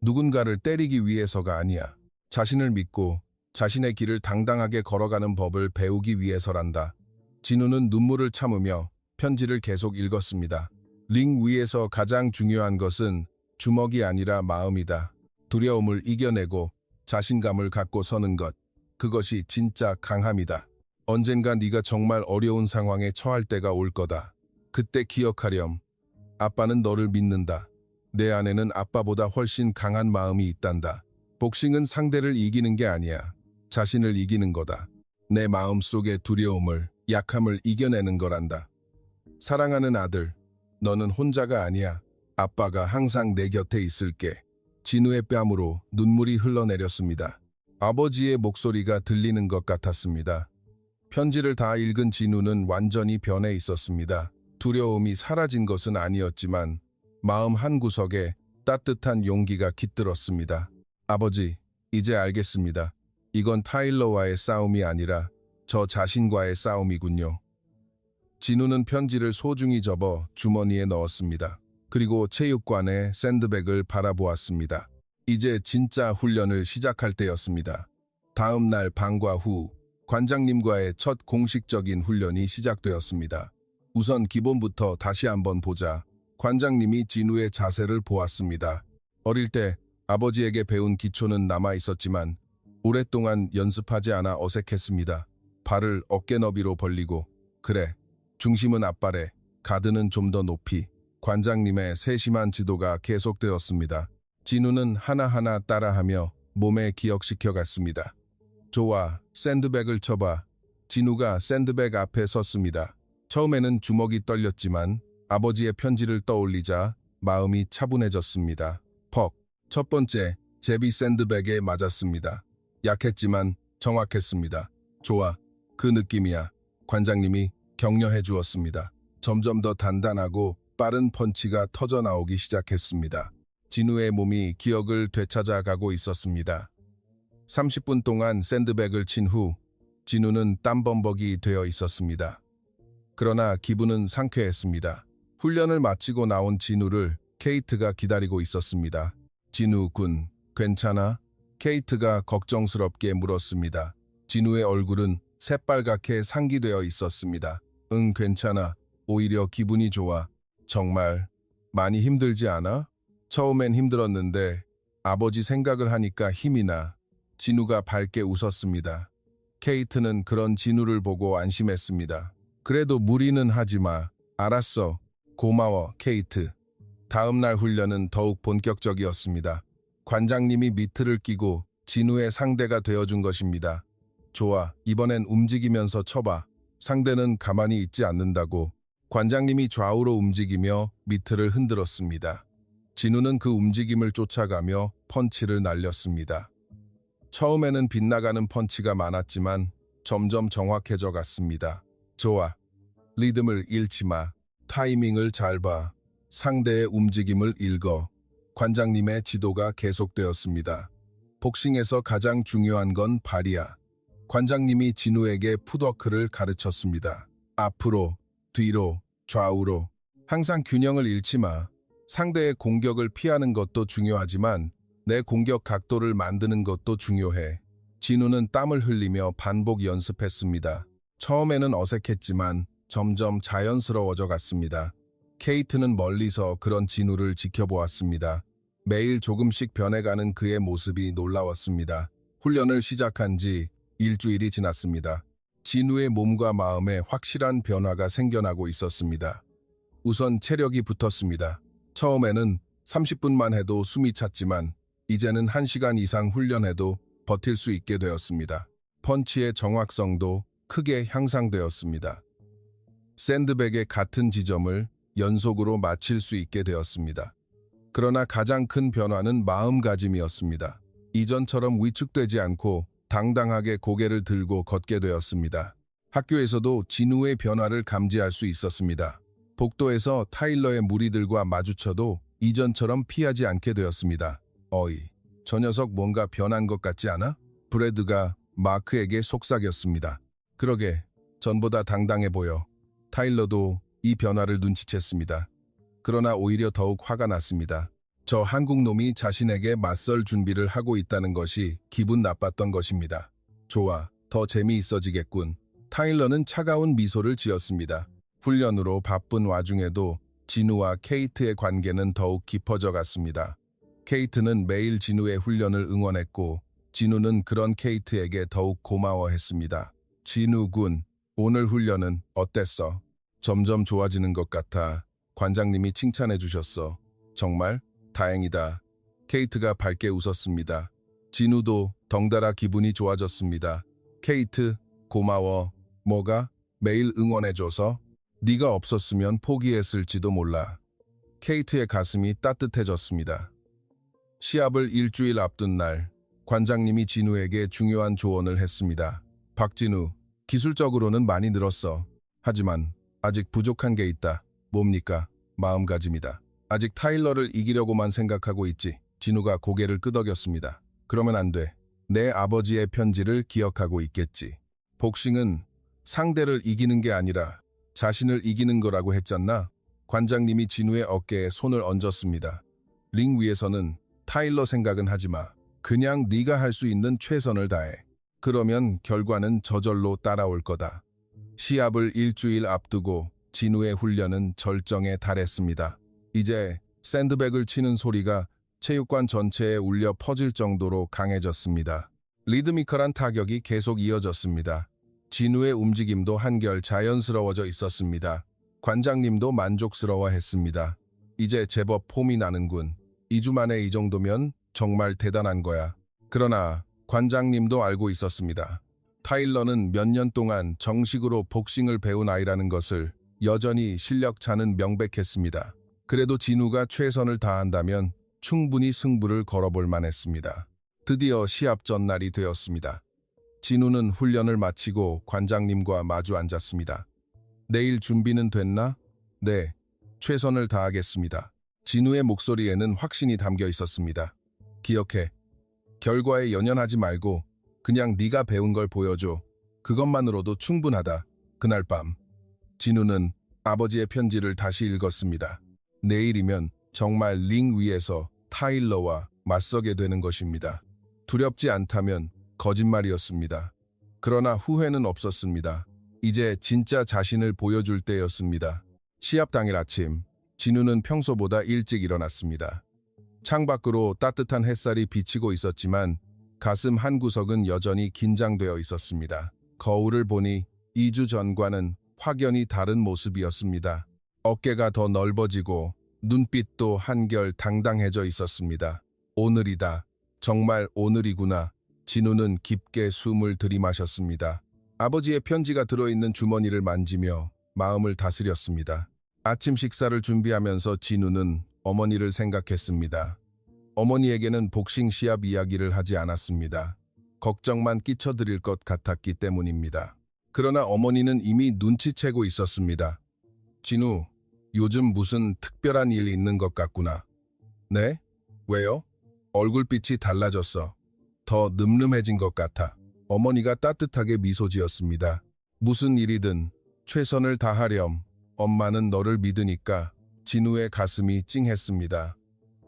누군가를 때리기 위해서가 아니야. 자신을 믿고 자신의 길을 당당하게 걸어가는 법을 배우기 위해서란다. 진우는 눈물을 참으며 편지를 계속 읽었습니다. 링 위에서 가장 중요한 것은 주먹이 아니라 마음이다. 두려움을 이겨내고 자신감을 갖고 서는 것. 그것이 진짜 강함이다. 언젠가 네가 정말 어려운 상황에 처할 때가 올 거다. 그때 기억하렴. 아빠는 너를 믿는다. 내 안에는 아빠보다 훨씬 강한 마음이 있단다. 복싱은 상대를 이기는 게 아니야. 자신을 이기는 거다. 내 마음 속의 두려움을, 약함을 이겨내는 거란다. 사랑하는 아들, 너는 혼자가 아니야. 아빠가 항상 내 곁에 있을게. 진우의 뺨으로 눈물이 흘러내렸습니다. 아버지의 목소리가 들리는 것 같았습니다. 편지를 다 읽은 진우는 완전히 변해 있었습니다. 두려움이 사라진 것은 아니었지만 마음 한구석에 따뜻한 용기가 깃들었습니다. 아버지, 이제 알겠습니다. 이건 타일러와의 싸움이 아니라 저 자신과의 싸움이군요. 진우는 편지를 소중히 접어 주머니에 넣었습니다. 그리고 체육관의 샌드백을 바라보았습니다. 이제 진짜 훈련을 시작할 때였습니다. 다음 날 방과 후 관장님과의 첫 공식적인 훈련이 시작되었습니다. 우선 기본부터 다시 한번 보자. 관장님이 진우의 자세를 보았습니다. 어릴 때 아버지에게 배운 기초는 남아 있었지만 오랫동안 연습하지 않아 어색했습니다. 발을 어깨 너비로 벌리고, 그래, 중심은 앞발에, 가드는 좀 더 높이. 관장님의 세심한 지도가 계속되었습니다. 진우는 하나하나 따라하며 몸에 기억시켜 갔습니다. 좋아, 샌드백을 쳐봐. 진우가 샌드백 앞에 섰습니다. 처음에는 주먹이 떨렸지만 아버지의 편지를 떠올리자 마음이 차분해졌습니다. 퍽, 첫 번째 제비 샌드백에 맞았습니다. 약했지만 정확했습니다. 좋아, 그 느낌이야. 관장님이 격려해 주었습니다. 점점 더 단단하고 빠른 펀치가 터져나오기 시작했습니다. 진우의 몸이 기억을 되찾아가고 있었습니다. 30분 동안 샌드백을 친 후 진우는 땀범벅이 되어 있었습니다. 그러나 기분은 상쾌했습니다. 훈련을 마치고 나온 진우를 케이트가 기다리고 있었습니다. 진우 군, 괜찮아? 케이트가 걱정스럽게 물었습니다. 진우의 얼굴은 새빨갛게 상기되어 있었습니다. 응, 괜찮아. 오히려 기분이 좋아. 정말 많이 힘들지 않아? 처음엔 힘들었는데 아버지 생각을 하니까 힘이 나. 진우가 밝게 웃었습니다. 케이트는 그런 진우를 보고 안심했습니다. 그래도 무리는 하지 마. 알았어. 고마워, 케이트. 다음 날 훈련은 더욱 본격적이었습니다. 관장님이 미트를 끼고 진우의 상대가 되어준 것입니다. 좋아, 이번엔 움직이면서 쳐봐. 상대는 가만히 있지 않는다고. 관장님이 좌우로 움직이며 미트를 흔들었습니다. 진우는 그 움직임을 쫓아가며 펀치를 날렸습니다. 처음에는 빗나가는 펀치가 많았지만 점점 정확해져 갔습니다. 좋아. 리듬을 잃지 마. 타이밍을 잘 봐. 상대의 움직임을 읽어. 관장님의 지도가 계속되었습니다. 복싱에서 가장 중요한 건 발이야. 관장님이 진우에게 풋워크를 가르쳤습니다. 앞으로, 뒤로, 좌우로. 항상 균형을 잃지 마. 상대의 공격을 피하는 것도 중요하지만 내 공격 각도를 만드는 것도 중요해. 진우는 땀을 흘리며 반복 연습했습니다. 처음에는 어색했지만 점점 자연스러워져 갔습니다. 케이트는 멀리서 그런 진우를 지켜보았습니다. 매일 조금씩 변해가는 그의 모습이 놀라웠습니다. 훈련을 시작한 지 일주일이 지났습니다. 진우의 몸과 마음에 확실한 변화가 생겨나고 있었습니다. 우선 체력이 붙었습니다. 처음에는 30분만 해도 숨이 찼지만 이제는 1시간 이상 훈련해도 버틸 수 있게 되었습니다. 펀치의 정확성도 크게 향상되었습니다. 샌드백의 같은 지점을 연속으로 맞힐 수 있게 되었습니다. 그러나 가장 큰 변화는 마음가짐이었습니다. 이전처럼 위축되지 않고 당당하게 고개를 들고 걷게 되었습니다. 학교에서도 진우의 변화를 감지할 수 있었습니다. 복도에서 타일러의 무리들과 마주쳐도 이전처럼 피하지 않게 되었습니다. 어이, 저 녀석 뭔가 변한 것 같지 않아? 브래드가 마크에게 속삭였습니다. 그러게, 전보다 당당해 보여. 타일러도 이 변화를 눈치챘습니다. 그러나 오히려 더욱 화가 났습니다. 저 한국 놈이 자신에게 맞설 준비를 하고 있다는 것이 기분 나빴던 것입니다. 좋아, 더 재미있어지겠군. 타일러는 차가운 미소를 지었습니다. 훈련으로 바쁜 와중에도 진우와 케이트의 관계는 더욱 깊어져 갔습니다. 케이트는 매일 진우의 훈련을 응원했고 진우는 그런 케이트에게 더욱 고마워했습니다. 진우 군, 오늘 훈련은 어땠어? 점점 좋아지는 것 같아. 관장님이 칭찬해 주셨어. 정말? 다행이다. 케이트가 밝게 웃었습니다. 진우도 덩달아 기분이 좋아졌습니다. 케이트, 고마워. 뭐가? 매일 응원해줘서? 네가 없었으면 포기했을지도 몰라. 케이트의 가슴이 따뜻해졌습니다. 시합을 일주일 앞둔 날, 관장님이 진우에게 중요한 조언을 했습니다. 박진우, 기술적으로는 많이 늘었어. 하지만 아직 부족한 게 있다. 뭡니까? 마음가짐이다. 아직 타일러를 이기려고만 생각하고 있지. 진우가 고개를 끄덕였습니다. 그러면 안 돼. 내 아버지의 편지를 기억하고 있겠지. 복싱은 상대를 이기는 게 아니라 자신을 이기는 거라고 했잖아. 관장님이 진우의 어깨에 손을 얹었습니다. 링 위에서는 타일러 생각은 하지 마. 그냥 네가 할 수 있는 최선을 다해. 그러면 결과는 저절로 따라올 거다. 시합을 일주일 앞두고 진우의 훈련은 절정에 달했습니다. 이제 샌드백을 치는 소리가 체육관 전체에 울려 퍼질 정도로 강해졌습니다. 리드미컬한 타격이 계속 이어졌습니다. 진우의 움직임도 한결 자연스러워져 있었습니다. 관장님도 만족스러워했습니다. 이제 제법 폼이 나는군. 2주 만에 이 정도면 정말 대단한 거야. 그러나 관장님도 알고 있었습니다. 타일러는 몇 년 동안 정식으로 복싱을 배운 아이라는 것을 여전히 실력차는 명백했습니다. 그래도 진우가 최선을 다한다면 충분히 승부를 걸어볼 만했습니다. 드디어 시합 전날이 되었습니다. 진우는 훈련을 마치고 관장님과 마주 앉았습니다. 내일 준비는 됐나? 네, 최선을 다하겠습니다. 진우의 목소리에는 확신이 담겨 있었습니다. 기억해, 결과에 연연하지 말고 그냥 네가 배운 걸 보여줘. 그것만으로도 충분하다. 그날 밤, 진우는 아버지의 편지를 다시 읽었습니다. 내일이면 정말 링 위에서 타일러와 맞서게 되는 것입니다. 두렵지 않다면 거짓말이었습니다. 그러나 후회는 없었습니다. 이제 진짜 자신을 보여줄 때였습니다. 시합 당일 아침, 진우는 평소보다 일찍 일어났습니다. 창밖으로 따뜻한 햇살이 비치고 있었지만 가슴 한구석은 여전히 긴장되어 있었습니다. 거울을 보니 2주 전과는 확연히 다른 모습이었습니다. 어깨가 더 넓어지고 눈빛도 한결 당당해져 있었습니다. 오늘이다. 정말 오늘이구나. 진우는 깊게 숨을 들이마셨습니다. 아버지의 편지가 들어있는 주머니를 만지며 마음을 다스렸습니다. 아침 식사를 준비하면서 진우는 어머니를 생각했습니다. 어머니에게는 복싱 시합 이야기를 하지 않았습니다. 걱정만 끼쳐드릴 것 같았기 때문입니다. 그러나 어머니는 이미 눈치채고 있었습니다. 진우, 요즘 무슨 특별한 일 있는 것 같구나. 네? 왜요? 얼굴빛이 달라졌어. 더 늠름해진 것 같아. 어머니가 따뜻하게 미소 지었습니다. 무슨 일이든 최선을 다하렴. 엄마는 너를 믿으니까. 진우의 가슴이 찡했습니다.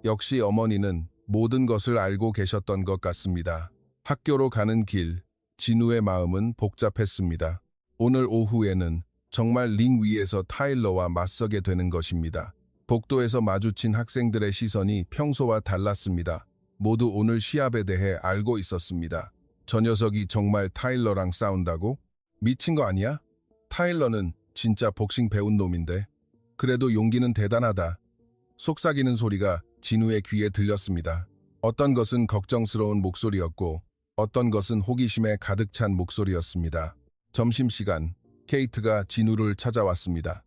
역시 어머니는 모든 것을 알고 계셨던 것 같습니다. 학교로 가는 길, 진우의 마음은 복잡했습니다. 오늘 오후에는 정말 링 위에서 타일러와 맞서게 되는 것입니다. 복도에서 마주친 학생들의 시선이 평소와 달랐습니다. 모두 오늘 시합에 대해 알고 있었습니다. 저 녀석이 정말 타일러랑 싸운다고? 미친 거 아니야? 타일러는 진짜 복싱 배운 놈인데. 그래도 용기는 대단하다. 속삭이는 소리가 진우의 귀에 들렸습니다. 어떤 것은 걱정스러운 목소리였고 어떤 것은 호기심에 가득 찬 목소리였습니다. 점심시간, 케이트가 진우를 찾아왔습니다.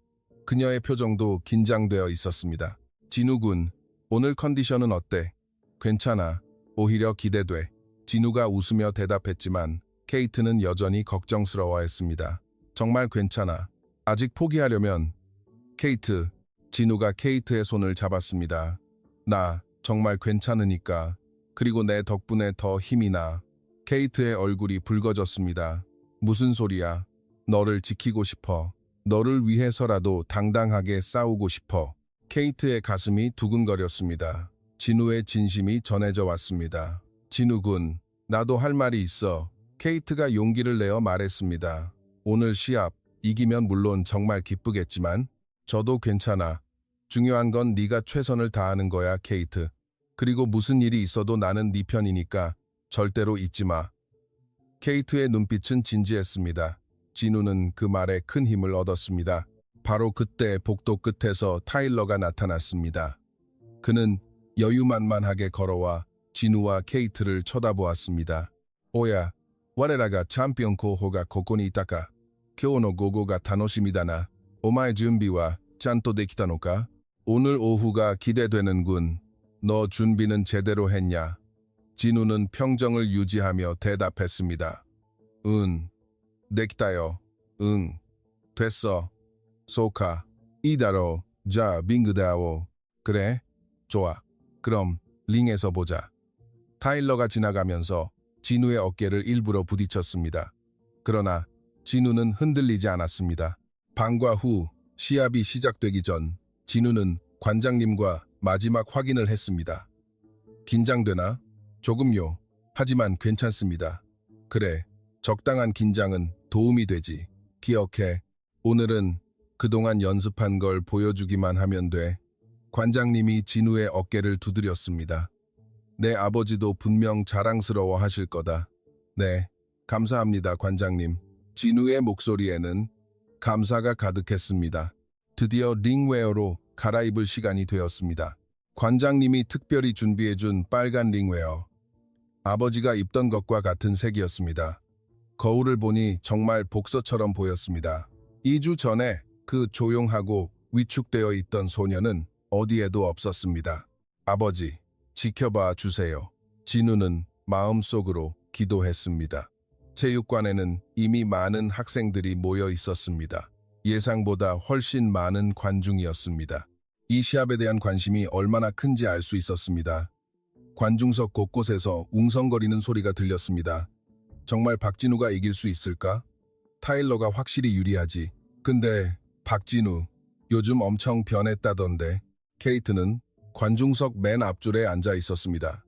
그녀의 표정도 긴장되어 있었습니다. 진우 군, 오늘 컨디션은 어때? 괜찮아. 오히려 기대돼. 진우가 웃으며 대답했지만 케이트는 여전히 걱정스러워했습니다. 정말 괜찮아. 아직 포기하려면... 케이트, 진우가 케이트의 손을 잡았습니다. 나 정말 괜찮으니까. 그리고 내 덕분에 더 힘이 나. 케이트의 얼굴이 붉어졌습니다. 무슨 소리야? 너를 지키고 싶어. 너를 위해서라도 당당하게 싸우고 싶어. 케이트의 가슴이 두근거렸습니다. 진우의 진심이 전해져 왔습니다. 진우 군, 나도 할 말이 있어. 케이트가 용기를 내어 말했습니다. 오늘 시합, 이기면 물론 정말 기쁘겠지만 저도 괜찮아. 중요한 건 네가 최선을 다하는 거야, 케이트. 그리고 무슨 일이 있어도 나는 네 편이니까 절대로 잊지 마. 케이트의 눈빛은 진지했습니다. 진우는 그 말에 큰 힘을 얻었습니다. 바로 그때 복도 끝에서 타일러가 나타났습니다. 그는 여유만만하게 걸어와 진우와 케이트를 쳐다보았습니다. 오야, 와레라가 챔피언候補가ここにいたか. 今日の午後が楽しみだな. 오마의 준비와 짠또できたのか? 오늘 오후가 기대되는군. 너 준비는 제대로 했냐? 진우는 평정을 유지하며 대답했습니다. 응.できたよ. 응. 됐어. 소카. 이다로. 자, 빙그다오. 그래? 좋아. 그럼 링에서 보자. 타일러가 지나가면서 진우의 어깨를 일부러 부딪혔습니다. 그러나 진우는 흔들리지 않았습니다. 방과 후 시합이 시작되기 전 진우는 관장님과 마지막 확인을 했습니다. 긴장되나? 조금요. 하지만 괜찮습니다. 그래, 적당한 긴장은 도움이 되지. 기억해. 오늘은 그동안 연습한 걸 보여주기만 하면 돼. 관장님이 진우의 어깨를 두드렸습니다. 내 아버지도 분명 자랑스러워 하실 거다. 네, 감사합니다, 관장님. 진우의 목소리에는 감사가 가득했습니다. 드디어 링웨어로 갈아입을 시간이 되었습니다. 관장님이 특별히 준비해준 빨간 링웨어. 아버지가 입던 것과 같은 색이었습니다. 거울을 보니 정말 복서처럼 보였습니다. 2주 전에 그 조용하고 위축되어 있던 소녀는 어디에도 없었습니다. 아버지, 지켜봐 주세요. 진우는 마음속으로 기도했습니다. 체육관에는 이미 많은 학생들이 모여 있었습니다. 예상보다 훨씬 많은 관중이었습니다. 이 시합에 대한 관심이 얼마나 큰지 알 수 있었습니다. 관중석 곳곳에서 웅성거리는 소리가 들렸습니다. 정말 박진우가 이길 수 있을까? 타일러가 확실히 유리하지. 근데 박진우, 요즘 엄청 변했다던데. 케이트는 관중석 맨 앞줄에 앉아 있었습니다.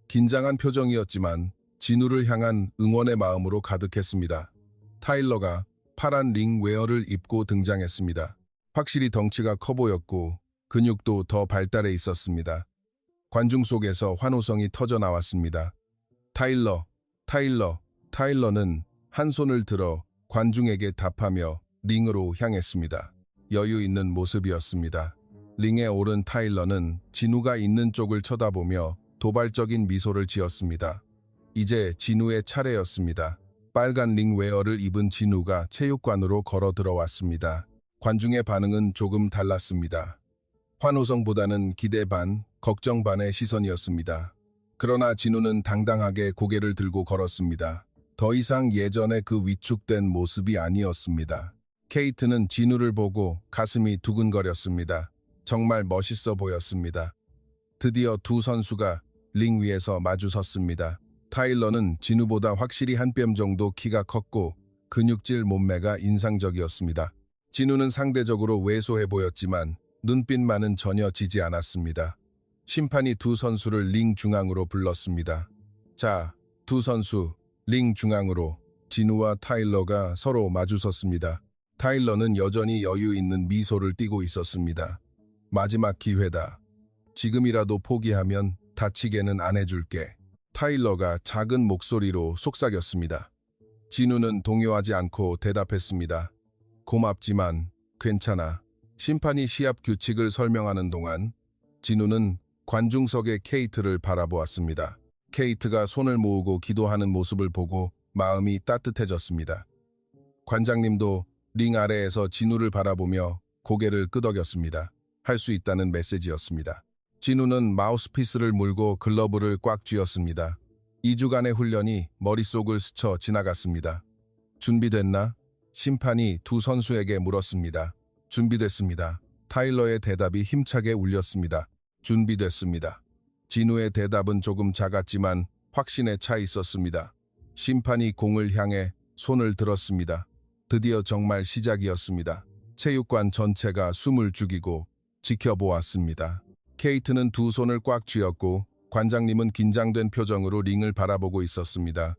긴장한 표정이었지만 진우를 향한 응원의 마음으로 가득했습니다. 타일러가 파란 링 웨어를 입고 등장했습니다. 확실히 덩치가 커 보였고 근육도 더 발달해 있었습니다. 관중 속에서 환호성이 터져 나왔습니다. 타일러, 타일러, 타일러는 한 손을 들어 관중에게 답하며 링으로 향했습니다. 여유 있는 모습이었습니다. 링에 오른 타일러는 진우가 있는 쪽을 쳐다보며 도발적인 미소를 지었습니다. 이제 진우의 차례였습니다. 빨간 링웨어를 입은 진우가 체육관으로 걸어 들어왔습니다. 관중의 반응은 조금 달랐습니다. 환호성보다는 기대 반, 걱정 반의 시선이었습니다. 그러나 진우는 당당하게 고개를 들고 걸었습니다. 더 이상 예전의 그 위축된 모습이 아니었습니다. 케이트는 진우를 보고 가슴이 두근거렸습니다. 정말 멋있어 보였습니다. 드디어 두 선수가 링 위에서 마주섰습니다. 타일러는 진우보다 확실히 한 뼘 정도 키가 컸고 근육질 몸매가 인상적이었습니다. 진우는 상대적으로 왜소해 보였지만 눈빛만은 전혀 지지 않았습니다. 심판이 두 선수를 링 중앙으로 불렀습니다. 자, 두 선수 링 중앙으로. 진우와 타일러가 서로 마주섰습니다. 타일러는 여전히 여유 있는 미소를 띠고 있었습니다. 마지막 기회다. 지금이라도 포기하면 다치게는 안 해줄게. 타일러가 작은 목소리로 속삭였습니다. 진우는 동요하지 않고 대답했습니다. 고맙지만 괜찮아. 심판이 시합 규칙을 설명하는 동안 진우는 관중석의 케이트를 바라보았습니다. 케이트가 손을 모으고 기도하는 모습을 보고 마음이 따뜻해졌습니다. 관장님도 링 아래에서 진우를 바라보며 고개를 끄덕였습니다. 할 수 있다는 메시지였습니다. 진우는 마우스피스를 물고 글러브를 꽉 쥐었습니다. 2주간의 훈련이 머릿속을 스쳐 지나갔습니다. 준비됐나? 심판이 두 선수에게 물었습니다. 준비됐습니다. 타일러의 대답이 힘차게 울렸습니다. 준비됐습니다. 진우의 대답은 조금 작았지만 확신에 차 있었습니다. 심판이 공을 향해 손을 들었습니다. 드디어 정말 시작이었습니다. 체육관 전체가 숨을 죽이고 지켜보았습니다. 케이트는 두 손을 꽉 쥐었고 관장님은 긴장된 표정으로 링을 바라보고 있었습니다.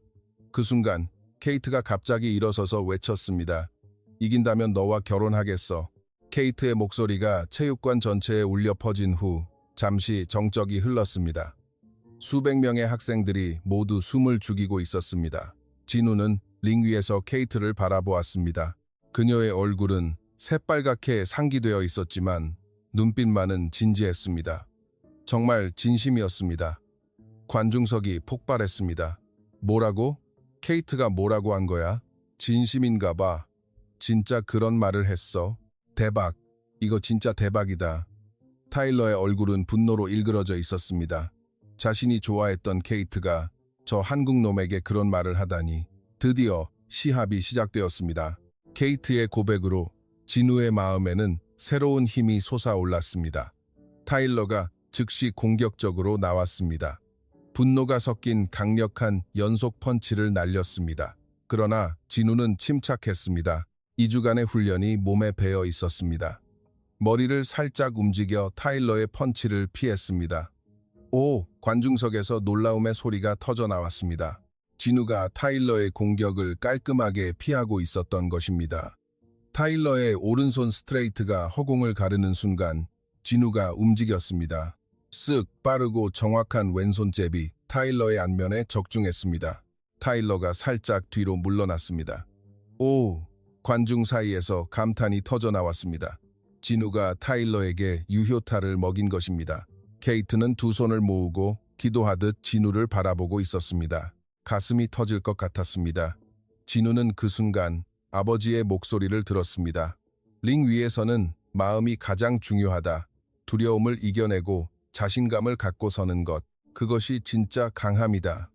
그 순간 케이트가 갑자기 일어서서 외쳤습니다. 이긴다면 너와 결혼하겠어. 케이트의 목소리가 체육관 전체에 울려 퍼진 후 잠시 정적이 흘렀습니다. 수백 명의 학생들이 모두 숨을 죽이고 있었습니다. 진우는 링 위에서 케이트를 바라보았습니다. 그녀의 얼굴은 새빨갛게 상기되어 있었지만 눈빛만은 진지했습니다. 정말 진심이었습니다. 관중석이 폭발했습니다. 뭐라고? 케이트가 뭐라고 한 거야? 진심인가 봐. 진짜 그런 말을 했어? 대박. 이거 진짜 대박이다. 타일러의 얼굴은 분노로 일그러져 있었습니다. 자신이 좋아했던 케이트가 저 한국놈에게 그런 말을 하다니. 드디어 시합이 시작되었습니다. 케이트의 고백으로 진우의 마음에는 새로운 힘이 솟아올랐습니다. 타일러가 즉시 공격적으로 나왔습니다. 분노가 섞인 강력한 연속 펀치를 날렸습니다. 그러나 진우는 침착했습니다. 2주간의 훈련이 몸에 배어 있었습니다. 머리를 살짝 움직여 타일러의 펀치를 피했습니다. 오! 관중석에서 놀라움의 소리가 터져 나왔습니다. 진우가 타일러의 공격을 깔끔하게 피하고 있었던 것입니다. 타일러의 오른손 스트레이트가 허공을 가르는 순간 진우가 움직였습니다. 쓱 빠르고 정확한 왼손 잽이 타일러의 안면에 적중했습니다. 타일러가 살짝 뒤로 물러났습니다. 오! 관중 사이에서 감탄이 터져 나왔습니다. 진우가 타일러에게 유효타를 먹인 것입니다. 케이트는 두 손을 모으고 기도하듯 진우를 바라보고 있었습니다. 가슴이 터질 것 같았습니다. 진우는 그 순간 아버지의 목소리를 들었습니다. 링 위에서는 마음이 가장 중요하다. 두려움을 이겨내고 자신감을 갖고 서는 것. 그것이 진짜 강함이다.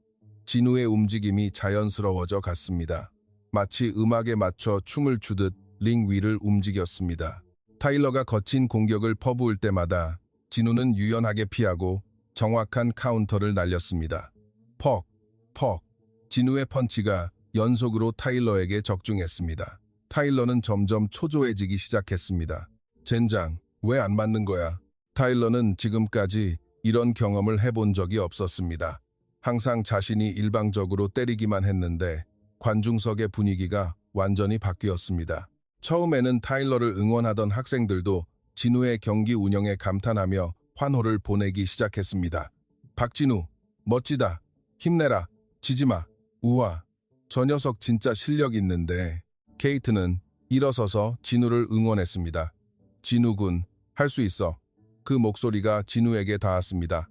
진우의 움직임이 자연스러워져 갔습니다. 마치 음악에 맞춰 춤을 추듯 링 위를 움직였습니다. 타일러가 거친 공격을 퍼부을 때마다 진우는 유연하게 피하고 정확한 카운터를 날렸습니다. 퍽, 퍽. 진우의 펀치가 연속으로 타일러에게 적중했습니다. 타일러는 점점 초조해지기 시작했습니다. 젠장, 왜 안 맞는 거야? 타일러는 지금까지 이런 경험을 해본 적이 없었습니다. 항상 자신이 일방적으로 때리기만 했는데 관중석의 분위기가 완전히 바뀌었습니다. 처음에는 타일러를 응원하던 학생들도 진우의 경기 운영에 감탄하며 환호를 보내기 시작했습니다. 박진우, 멋지다. 힘내라. 지지마. 우와, 저 녀석 진짜 실력 있는데. 케이트는 일어서서 진우를 응원했습니다. 진우군, 할 수 있어. 그 목소리가 진우에게 닿았습니다.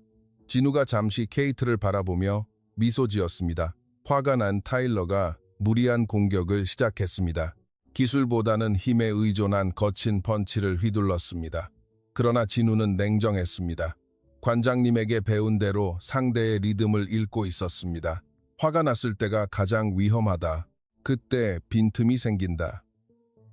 진우가 잠시 케이트를 바라보며 미소 지었습니다. 화가 난 타일러가 무리한 공격을 시작했습니다. 기술보다는 힘에 의존한 거친 펀치를 휘둘렀습니다. 그러나 진우는 냉정했습니다. 관장님에게 배운 대로 상대의 리듬을 읽고 있었습니다. 화가 났을 때가 가장 위험하다. 그때 빈틈이 생긴다.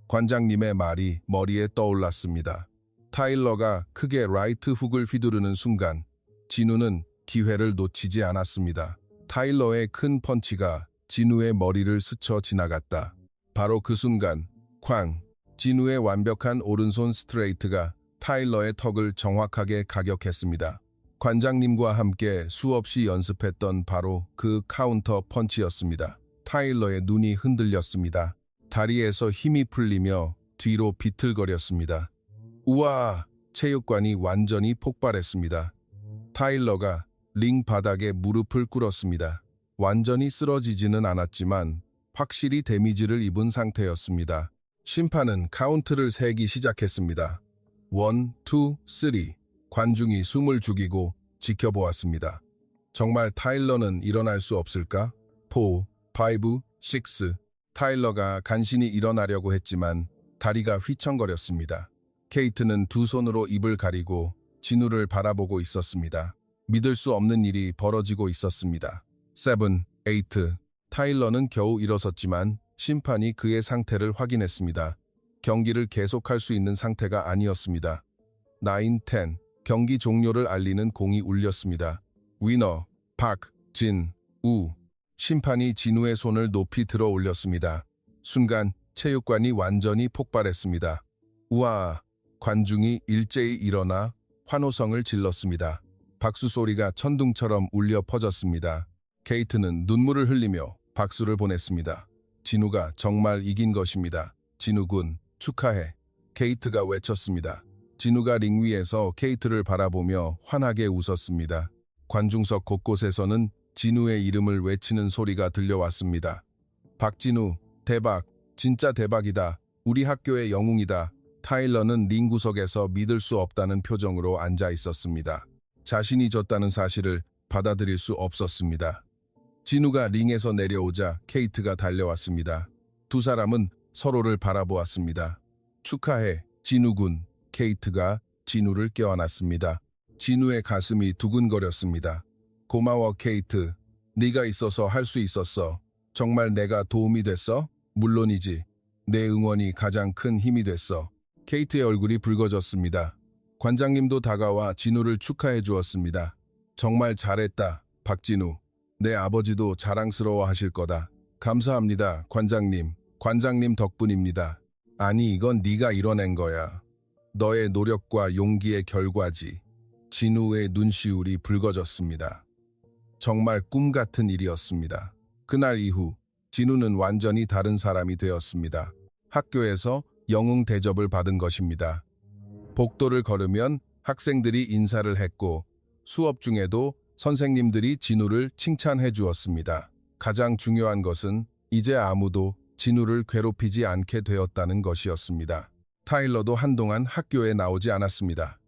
관장님의 말이 머리에 떠올랐습니다. 타일러가 크게 라이트 훅을 휘두르는 순간 진우는 기회를 놓치지 않았습니다. 타일러의 큰 펀치가 진우의 머리를 스쳐 지나갔다. 바로 그 순간 쾅! 진우의 완벽한 오른손 스트레이트가 타일러의 턱을 정확하게 가격했습니다. 관장님과 함께 수없이 연습했던 바로 그 카운터 펀치였습니다. 타일러의 눈이 흔들렸습니다. 다리에서 힘이 풀리며 뒤로 비틀거렸습니다. 우와! 체육관이 완전히 폭발했습니다. 타일러가 링 바닥에 무릎을 꿇었습니다. 완전히 쓰러지지는 않았지만 확실히 데미지를 입은 상태였습니다. 심판은 카운트를 세기 시작했습니다. 1, 2, 3. 관중이 숨을 죽이고 지켜보았습니다. 정말 타일러는 일어날 수 없을까? 4, 5, 6. 타일러가 간신히 일어나려고 했지만 다리가 휘청거렸습니다. 케이트는 두 손으로 입을 가리고 진우를 바라보고 있었습니다. 믿을 수 없는 일이 벌어지고 있었습니다. 7, 8. 타일러는 겨우 일어섰지만 심판이 그의 상태를 확인했습니다. 경기를 계속할 수 있는 상태가 아니었습니다. 9, 10. 경기 종료를 알리는 공이 울렸습니다. 위너, 박, 진, 우. 심판이 진우의 손을 높이 들어 올렸습니다. 순간 체육관이 완전히 폭발했습니다. 우와! 관중이 일제히 일어나 환호성을 질렀습니다. 박수 소리가 천둥처럼 울려 퍼졌습니다. 케이트는 눈물을 흘리며 박수를 보냈습니다. 진우가 정말 이긴 것입니다. 진우군, 축하해. 케이트가 외쳤습니다. 진우가 링 위에서 케이트를 바라보며 환하게 웃었습니다. 관중석 곳곳에서는 진우의 이름을 외치는 소리가 들려왔습니다. 박진우, 대박, 진짜 대박이다. 우리 학교의 영웅이다. 타일러는 링 구석에서 믿을 수 없다는 표정으로 앉아 있었습니다. 자신이 졌다는 사실을 받아들일 수 없었습니다. 진우가 링에서 내려오자 케이트가 달려왔습니다. 두 사람은 서로를 바라보았습니다. 축하해, 진우군. 케이트가 진우를 껴안았습니다. 진우의 가슴이 두근거렸습니다. 고마워, 케이트. 네가 있어서 할 수 있었어. 정말 내가 도움이 됐어? 물론이지. 내 응원이 가장 큰 힘이 됐어. 케이트의 얼굴이 붉어졌습니다. 관장님도 다가와 진우를 축하해 주었습니다. 정말 잘했다, 박진우. 내 아버지도 자랑스러워 하실 거다. 감사합니다, 관장님. 관장님 덕분입니다. 아니, 이건 네가 이뤄낸 거야. 너의 노력과 용기의 결과지. 진우의 눈시울이 붉어졌습니다. 정말 꿈 같은 일이었습니다. 그날 이후 진우는 완전히 다른 사람이 되었습니다. 학교에서 영웅 대접을 받은 것입니다. 복도를 걸으면 학생들이 인사를 했고 수업 중에도 선생님들이 진우를 칭찬해 주었습니다. 가장 중요한 것은 이제 아무도 진우를 괴롭히지 않게 되었다는 것이었습니다. 타일러도 한동안 학교에 나오지 않았습니다.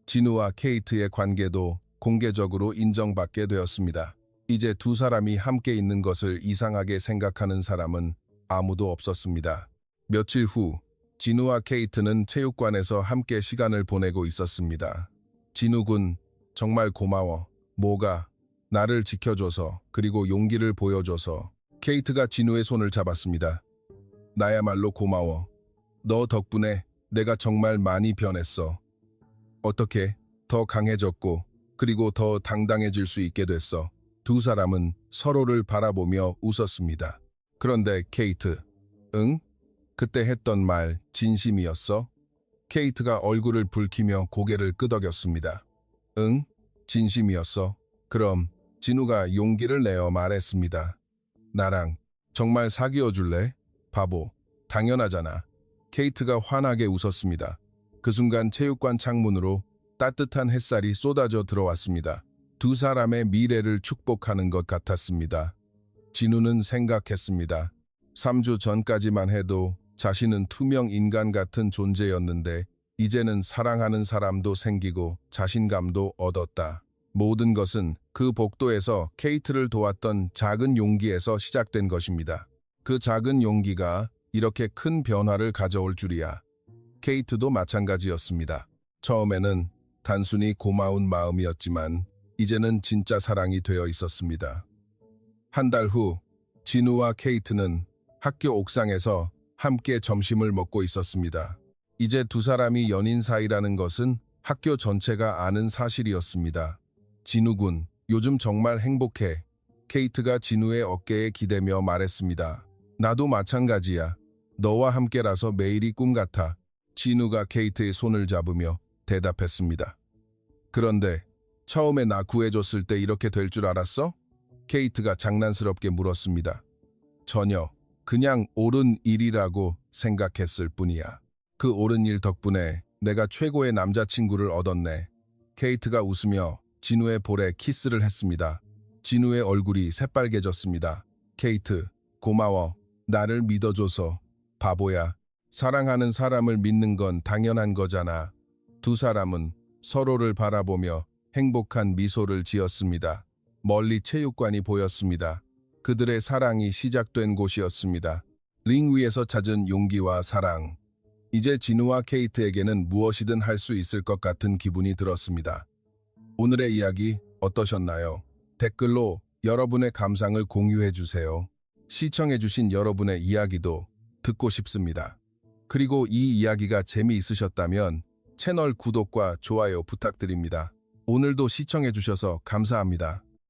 진우와 케이트의 관계도 공개적으로 인정받게 되었습니다. 이제 두 사람이 함께 있는 것을 이상하게 생각하는 사람은 아무도 없었습니다. 며칠 후 진우와 케이트는 체육관에서 함께 시간을 보내고 있었습니다. 진우군, 정말 고마워. 뭐가? 나를 지켜줘서, 그리고 용기를 보여줘서. 케이트가 진우의 손을 잡았습니다. 나야말로 고마워. 너 덕분에 내가 정말 많이 변했어. 어떻게? 더 강해졌고 그리고 더 당당해질 수 있게 됐어. 두 사람은 서로를 바라보며 웃었습니다. 그런데 케이트, 응? 그때 했던 말 진심이었어? 케이트가 얼굴을 붉히며 고개를 끄덕였습니다. 응? 진심이었어? 그럼 진우가 용기를 내어 말했습니다. 나랑 정말 사귀어 줄래? 바보, 당연하잖아. 케이트가 환하게 웃었습니다. 그 순간 체육관 창문으로 따뜻한 햇살이 쏟아져 들어왔습니다. 두 사람의 미래를 축복하는 것 같았습니다. 진우는 생각했습니다. 3주 전까지만 해도 자신은 투명 인간 같은 존재였는데 이제는 사랑하는 사람도 생기고 자신감도 얻었다. 모든 것은 그 복도에서 케이트를 도왔던 작은 용기에서 시작된 것입니다. 그 작은 용기가 이렇게 큰 변화를 가져올 줄이야. 케이트도 마찬가지였습니다. 처음에는 단순히 고마운 마음이었지만 이제는 진짜 사랑이 되어 있었습니다. 한 달 후, 진우와 케이트는 학교 옥상에서 함께 점심을 먹고 있었습니다. 이제 두 사람이 연인 사이라는 것은 학교 전체가 아는 사실이었습니다. 진우군, 요즘 정말 행복해. 케이트가 진우의 어깨에 기대며 말했습니다. 나도 마찬가지야. 너와 함께라서 매일이 꿈 같아. 진우가 케이트의 손을 잡으며 대답했습니다. 그런데 처음에 나 구해줬을 때 이렇게 될 줄 알았어? 케이트가 장난스럽게 물었습니다. 전혀, 그냥 옳은 일이라고 생각했을 뿐이야. 그 옳은 일 덕분에 내가 최고의 남자친구를 얻었네. 케이트가 웃으며 진우의 볼에 키스를 했습니다. 진우의 얼굴이 새빨개졌습니다. 케이트, 고마워. 나를 믿어줘서. 바보야. 사랑하는 사람을 믿는 건 당연한 거잖아. 두 사람은 서로를 바라보며 행복한 미소를 지었습니다. 멀리 체육관이 보였습니다. 그들의 사랑이 시작된 곳이었습니다. 링 위에서 찾은 용기와 사랑. 이제 진우와 케이트에게는 무엇이든 할 수 있을 것 같은 기분이 들었습니다. 오늘의 이야기 어떠셨나요? 댓글로 여러분의 감상을 공유해주세요. 시청해주신 여러분의 이야기도 듣고 싶습니다. 그리고 이 이야기가 재미있으셨다면 채널 구독과 좋아요 부탁드립니다. 오늘도 시청해주셔서 감사합니다.